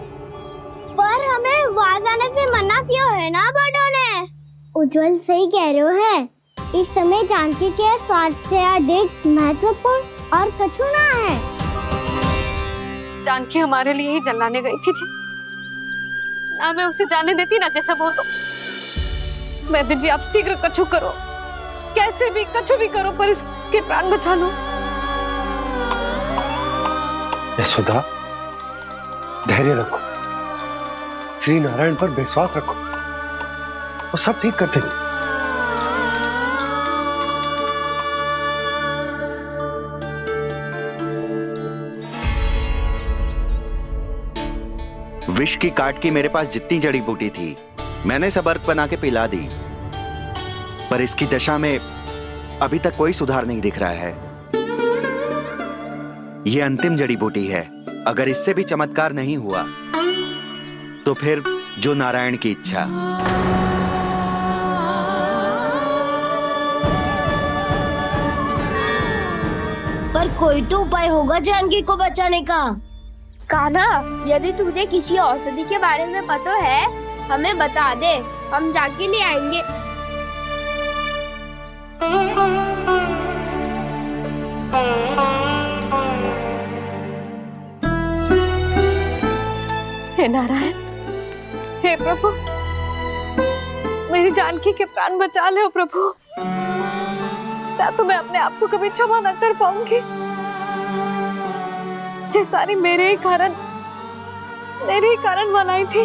पर हमें वहां जाने से मना किया है ना बड़ों ने। उज्जवल सही कह रहे हो है। इस समय जानकी के स्वास्थ्य से अधिक महत्वपूर्ण और कछु ना है। जानकी हमारे लिए ही जलाने गई थी जी। ना मैं उसे जाने देती ना जैसा वो तो। वैद्य जी, आप शीघ्र कछु करो, कैसे भी कछु भी करो, पर इसके प्राण बचा लो। यशोदा, धैर्य रखो, श्री नारायण पर विश्वास रखो, वो सब ठीक कर देंगे। विष की काट की मेरे पास जितनी जड़ी बूटी थी, मैंने सब अर्क बना के पिला दी, पर इसकी दशा में अभी तक कोई सुधार नहीं दिख रहा है। यह अंतिम जड़ी बूटी है। अगर इससे भी चमत्कार नहीं हुआ तो फिर जो नारायण की इच्छा। पर कोई तो उपाय होगा जानकी को बचाने का। कान्हा, यदि तुझे किसी औषधि के बारे में पता है, हमें बता दे, हम जाके ले आएंगे। हे नारायण, हे प्रभु, मेरी जानकी के प्राण बचा ले प्रभु। या तो मैं अपने आप को कभी क्षमा न कर पाऊंगी। ये सारी मेरे ही कारण बनाई थी।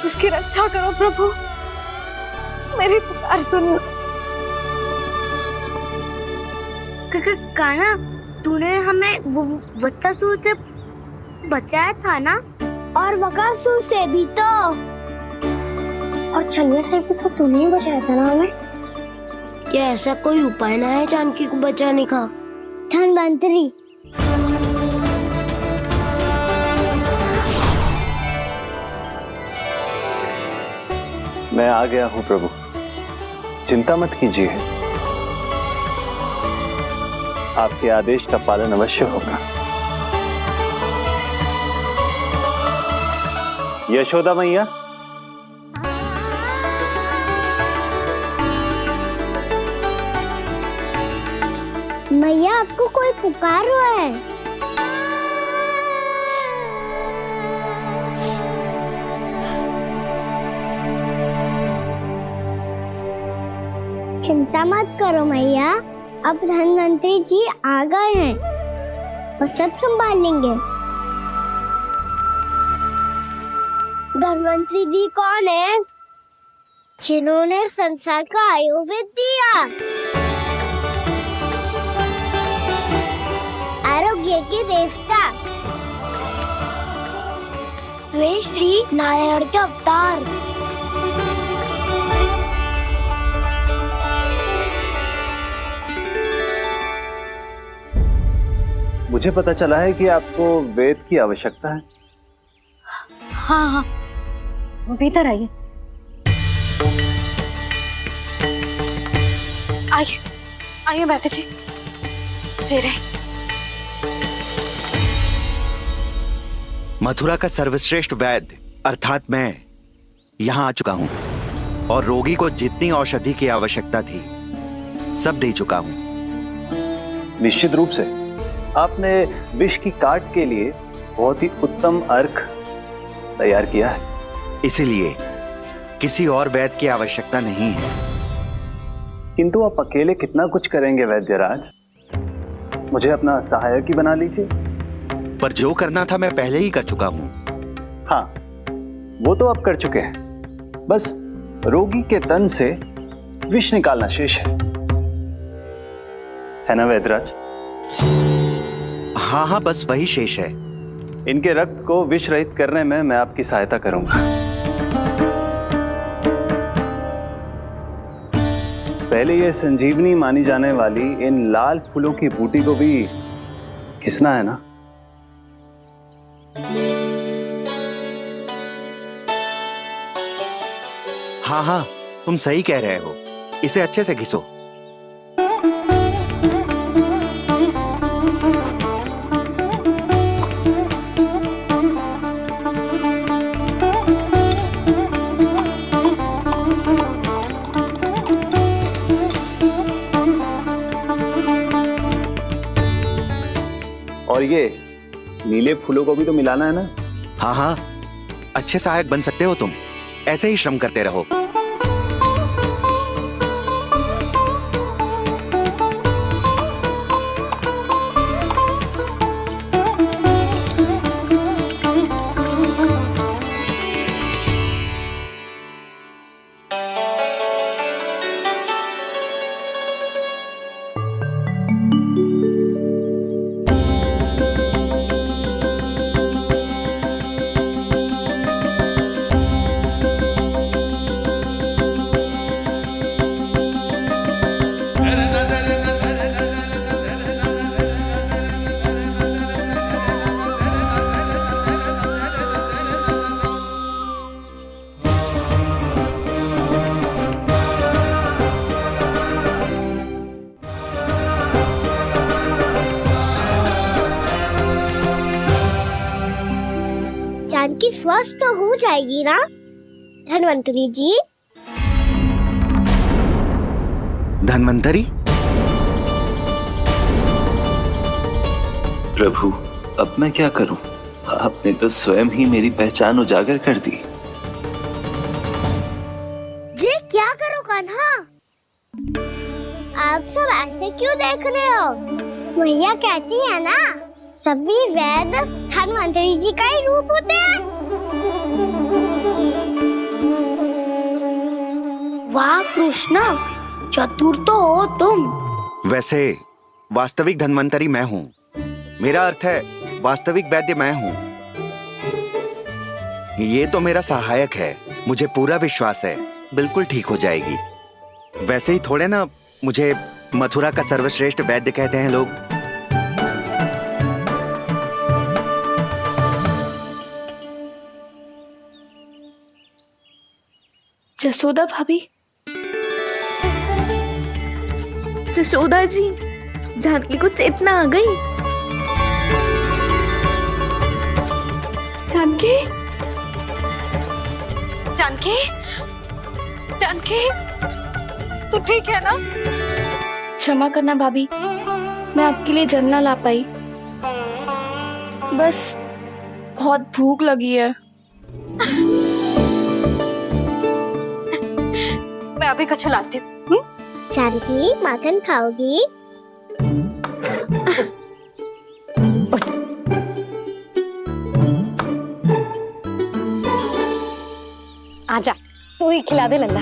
उसकी रक्षा करो प्रभु, मेरी पुकार सुनो। कान्हा, तूने हमें वत्सासुर से बचाया था ना? और बकासुर से भी तो, और छन्ने से भी तो तूने ही बचाया था ना हमें। क्या ऐसा कोई उपाय ना है जानकी को बचाने का? धन्वंतरी, मैं आ गया हूं प्रभु, चिंता मत कीजिए। आपके आदेश का पालन अवश्य होगा। यशोदा मैया, मैया, आपको कोई पुकार रहा है। चिंता मत करो मैया, अब धन्वंतरी जी आ गए हैं, वो सब संभाल लेंगे। धन्वंतरी जी कौन है? जिन्होंने संसार का आयुर्वेद दिया, आरोग्य के देवता, वे श्री नारायण के अवतार। मुझे पता चला है कि आपको वेद की आवश्यकता है। हाँ हाँ, भीतर आइए। आइए आइए बैठे जी। जी रहे। मथुरा का सर्वश्रेष्ठ वैद्य अर्थात मैं यहाँ आ चुका हूँ और रोगी को जितनी औषधि की आवश्यकता थी सब दे चुका हूँ। निश्चित रूप से आपने विष की काट के लिए बहुत ही उत्तम अर्क तैयार किया है। इसीलिए किसी और वैद्य की आवश्यकता नहीं है। किंतु आप अकेले कितना कुछ करेंगे वैद्यराज? मुझे अपना सहायक ही बना लीजिए। पर जो करना था मैं पहले ही कर चुका हूँ। हाँ, वो तो आप कर चुके हैं। बस रोगी के तन से विष निकालना शेष है ना वैद्यराज? हाँ हाँ, बस वही शेष है। इनके रक्त को विष रहित करने में मैं आपकी सहायता करूंगा। पहले ये संजीवनी मानी जाने वाली इन लाल फूलों की बूटी को भी घिसना है ना? हाँ हाँ, तुम सही कह रहे हो। इसे अच्छे से घिसो। और ये नीले फूलों को भी तो मिलाना है ना? हाँ हाँ, अच्छे सहायक बन सकते हो तुम। ऐसे ही श्रम करते रहो। जानकी स्वस्थ हो जाएगी ना धन्वंतरी जी? धन्वंतरी? प्रभु, अब मैं क्या करूं? आपने तो स्वयं ही मेरी पहचान उजागर कर दी। जी क्या करो कान्हा? आप सब ऐसे क्यों देख रहे हो? भैया कहती है ना, सभी वैद्य धन्वंतरी जी का ही रूप होते हैं। वाह कृष्णा, चतुर तो हो तुम। वैसे वास्तविक धन्वंतरी मैं हूँ। मेरा अर्थ है वास्तविक वैद्य मैं हूँ। ये तो मेरा सहायक है। मुझे पूरा विश्वास है बिल्कुल ठीक हो जाएगी। वैसे ही थोड़े ना मुझे मथुरा का सर्वश्रेष्ठ वैद्य कहते हैं लोग। जसोदा भाभी। जसोदा जी, जानकी को चेतना आ गई। जानकी, जानकी, जानकी, तू ठीक है ना? क्षमा करना भाभी, मैं आपके लिए जल ना ला पाई। बस बहुत भूख लगी है। मैं अभी कछु लाती हूँ। जानकी माखन खाओगी? तू ही खिला दे लल्ला।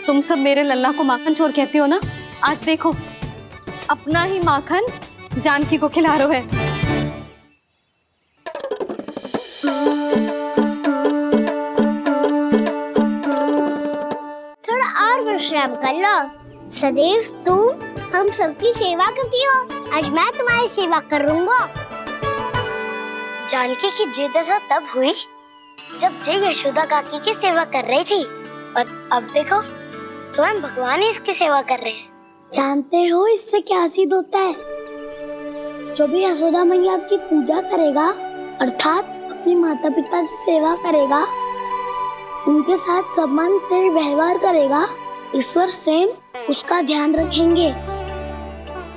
तुम सब मेरे लल्ला को माखन चोर कहती हो ना, आज देखो अपना ही माखन जानकी को खिला रहे है। थोड़ा और विश्राम कर लो। सदैव तुम हम सबकी सेवा करती हो, आज मैं तुम्हारी सेवा करूंगा। जानकी की जिज्ञासा तब हुई जब जय यशोदा काकी की सेवा कर रही थी, और अब देखो स्वयं भगवान ही इसकी सेवा कर रहे हैं। जानते हो इससे क्या सिद्ध होता है? जो भी यशोदा मैया की पूजा करेगा, अर्थात अपने माता पिता की सेवा करेगा, उनके साथ सम्मान से व्यवहार करेगा, ईश्वर स्वयं उसका ध्यान रखेंगे।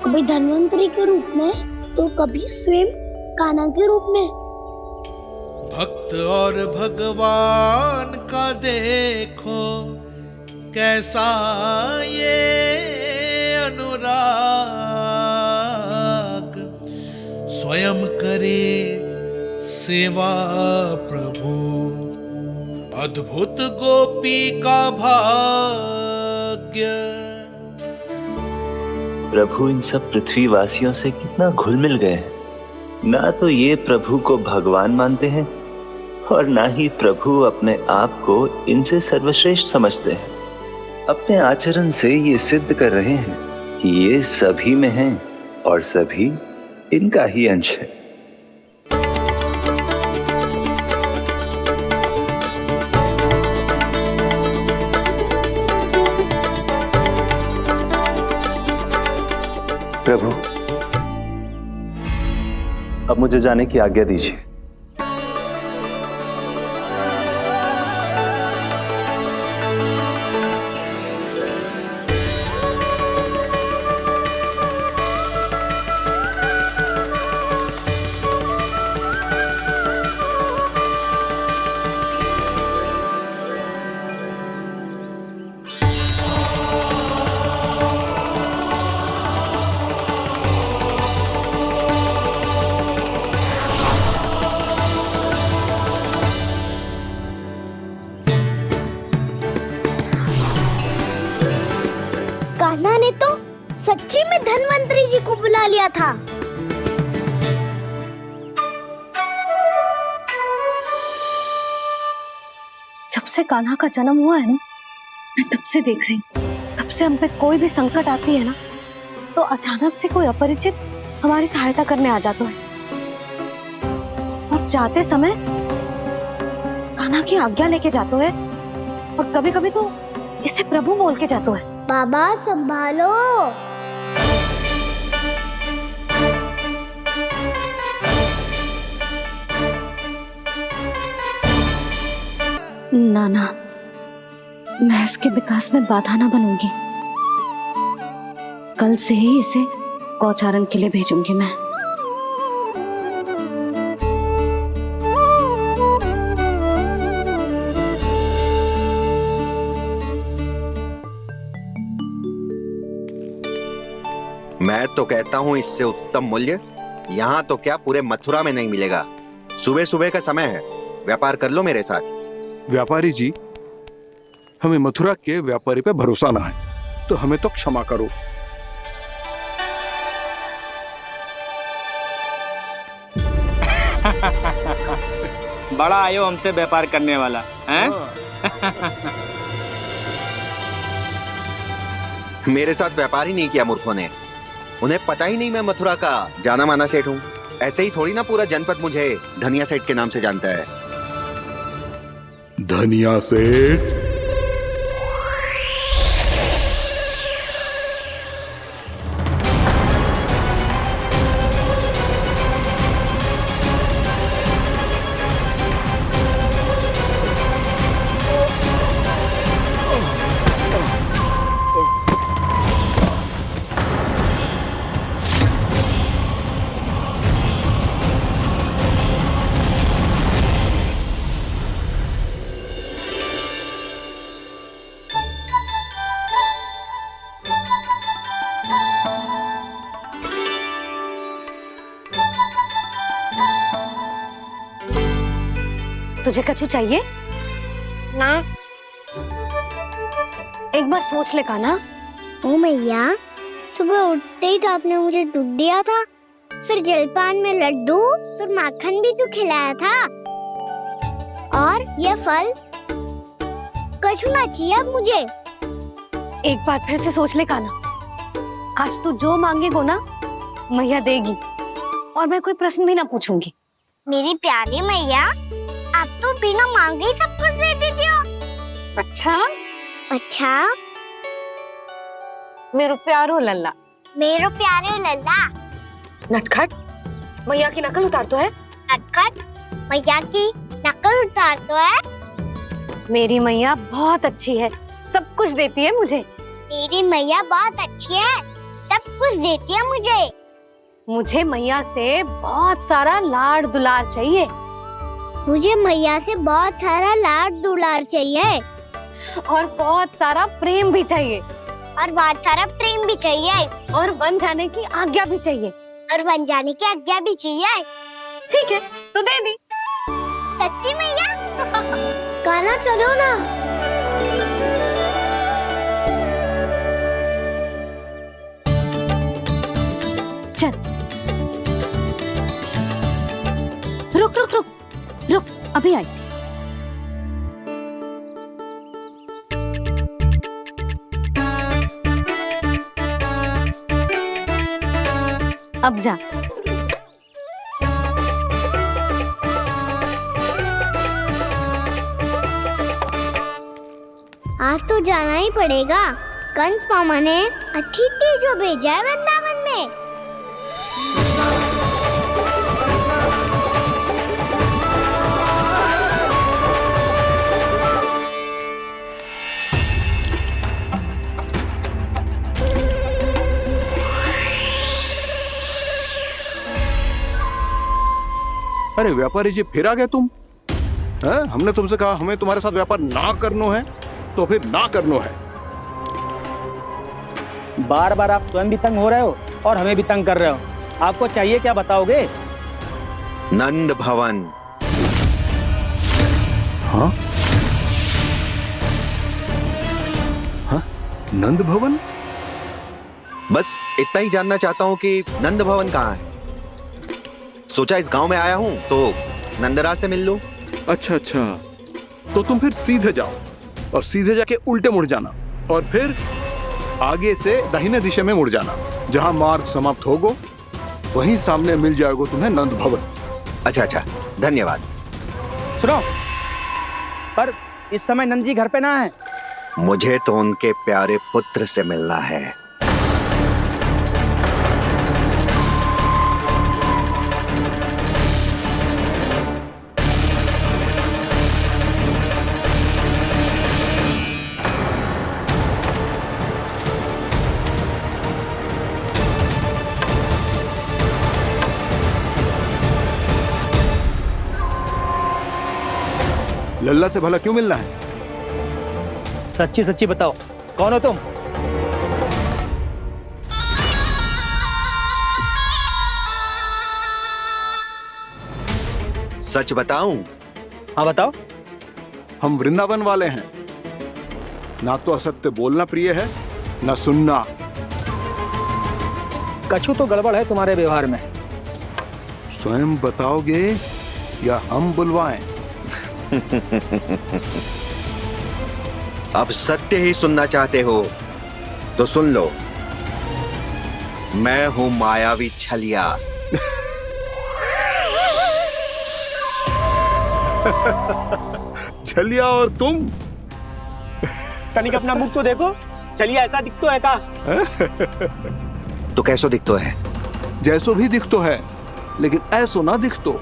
कभी धन्वंतरी के रूप में तो कभी स्वयं कान्हा के रूप में। भक्त और भगवान का देखो कैसा ये अनुराग, स्वयं करे सेवा प्रभु, अद्भुत गोपी का भाग्य। प्रभु इन सब पृथ्वीवासियों से कितना घुल मिल गए हैं। ना तो ये प्रभु को भगवान मानते हैं और ना ही प्रभु अपने आप को इनसे सर्वश्रेष्ठ समझते हैं। अपने आचरण से ये सिद्ध कर रहे हैं कि ये सभी में हैं और सभी इनका ही अंश है। प्रभु, अब मुझे जाने की आज्ञा दीजिए। कान्हा ने तो सच्ची में धन्वंतरी जी को बुला लिया था। जब से कान्हा का जन्म हुआ है ना, मैं तब से देख रही हूँ, तब से हम पे कोई भी संकट आती है ना, तो अचानक से कोई अपरिचित हमारी सहायता करने आ जाता है। और जाते समय कान्हा की आज्ञा लेके जाते है, और कभी कभी तो इसे प्रभु बोल के जाते है। बाबा संभालो। नाना, मैं इसके विकास में बाधा ना बनूंगी। कल से ही इसे गौचारण के लिए भेजूंगी मैं। मैं तो कहता हूँ इससे उत्तम मूल्य यहाँ तो क्या पूरे मथुरा में नहीं मिलेगा। सुबह सुबह का समय है, व्यापार कर लो मेरे साथ। व्यापारी जी, हमें मथुरा के व्यापारी पे भरोसा ना है, तो हमें तो क्षमा करो। बड़ा आयो हमसे व्यापार करने वाला हैं? मेरे साथ व्यापार ही नहीं किया मूर्खों ने। उन्हें पता ही नहीं मैं मथुरा का जाना माना सेठ हूँ। ऐसे ही थोड़ी ना पूरा जनपद मुझे धनिया सेठ के नाम से जानता है। धनिया सेठ? तुझे कछु चाहिए? ना। एक बार सोच ले कान्हा। ओ मैया, सुबह उठते ही तो आपने मुझे दूध दिया था, फिर जलपान में लड्डू, फिर माखन भी तो खिलाया था, और ये फल कछु ना चाहिए अब मुझे। एक बार फिर से सोच ले कान्हा। आज तू जो मांगेगो ना मैया देगी, और मैं कोई प्रश्न भी ना पूछूंगी। मेरी प्यारी मैया, आप तो बिना मांगे ही सब कुछ दे देती हो। अच्छा अच्छा, मेरो प्यारो लल्ला। मेरो प्यारे लल्ला। नटखट, मैया की नकल उतार तो है। नटखट, मैया की नकल उतार तो है। मेरी मैया बहुत अच्छी है, सब कुछ देती है मुझे। मेरी मैया बहुत अच्छी है, सब कुछ देती है मुझे। मुझे मैया से बहुत सारा लाड दुलार चाहिए। मुझे मैया से बहुत सारा लाड दुलार चाहिए, और बहुत सारा प्रेम भी चाहिए, और बहुत सारा प्रेम भी चाहिए, और बन जाने की आज्ञा भी चाहिए, और बन जाने की आज्ञा भी चाहिए। ठीक है, तो दे दी। सच्ची मैया? कान्हा चलो ना। चल। रुक रुक रुक रुक, अभी आई। अब जा। आज तो जाना ही पड़ेगा। कंस मामा ने अतिथि जो भेजा है वृंदावन में। अरे व्यापारी जी, फिर आ गए तुम? हैं? हमने तुमसे कहा हमें तुम्हारे साथ व्यापार ना करना है, तो फिर ना करना है। बार बार आप स्वयं भी तंग हो रहे हो और हमें भी तंग कर रहे हो। आपको चाहिए क्या बताओगे? नंद भवन। हाँ? हाँ? नंद भवन? बस इतना ही जानना चाहता हूँ कि नंद भवन कहाँ है। सोचा इस गांव में आया हूँ तो नंदराज से मिल लूं। अच्छा अच्छा, तो तुम फिर सीधे जाओ और सीधे जाके उल्टे मुड़ जाना, और फिर आगे से दाहिने दिशा में मुड़ जाना। जहां मार्ग समाप्त होगा वहीं सामने मिल जाएगा तुम्हें नंद भवन। अच्छा अच्छा, धन्यवाद। सुनो, पर इस समय नंद जी घर पे ना है। मुझे तो उनके प्यारे पुत्र से मिलना है। लल्ला से भला क्यों मिलना है? सच्ची सच्ची बताओ, कौन हो तुम? सच बताऊं? हाँ बताओ। हम वृंदावन वाले हैं। ना तो असत्य बोलना प्रिय है, ना सुनना। कछु तो गड़बड़ है तुम्हारे व्यवहार में। स्वयं बताओगे या हम बुलवाएं? अब सत्य ही सुनना चाहते हो तो सुन लो। मैं हूं मायावी छलिया। छलिया और तुम? कनिक अपना मुख तो देखो, छलिया ऐसा दिखतो है का? तो कैसो दिखतो है? जैसो भी दिखतो है, लेकिन ऐसो ना दिखतो।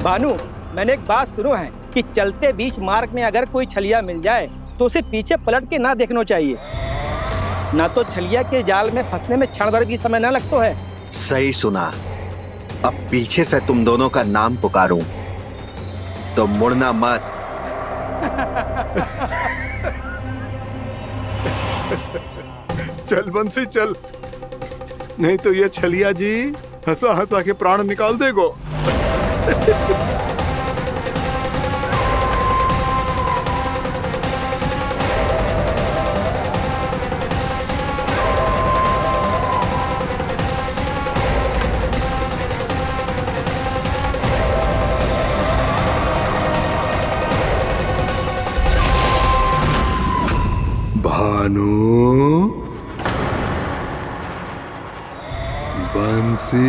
भानु, मैंने एक बात सुनो है कि चलते बीच मार्ग में अगर कोई छलिया मिल जाए तो उसे पीछे पलट के ना देखना चाहिए, ना तो छलिया के जाल में फंसने में क्षण भर भी समय ना लगता है। सही सुना। अब पीछे से तुम दोनों का नाम पुकारूं तो मुड़ना मत। चल बंसी चल, नहीं तो ये छलिया जी हंसा हंसा के प्राण निकाल देगो। भानु, बंसी।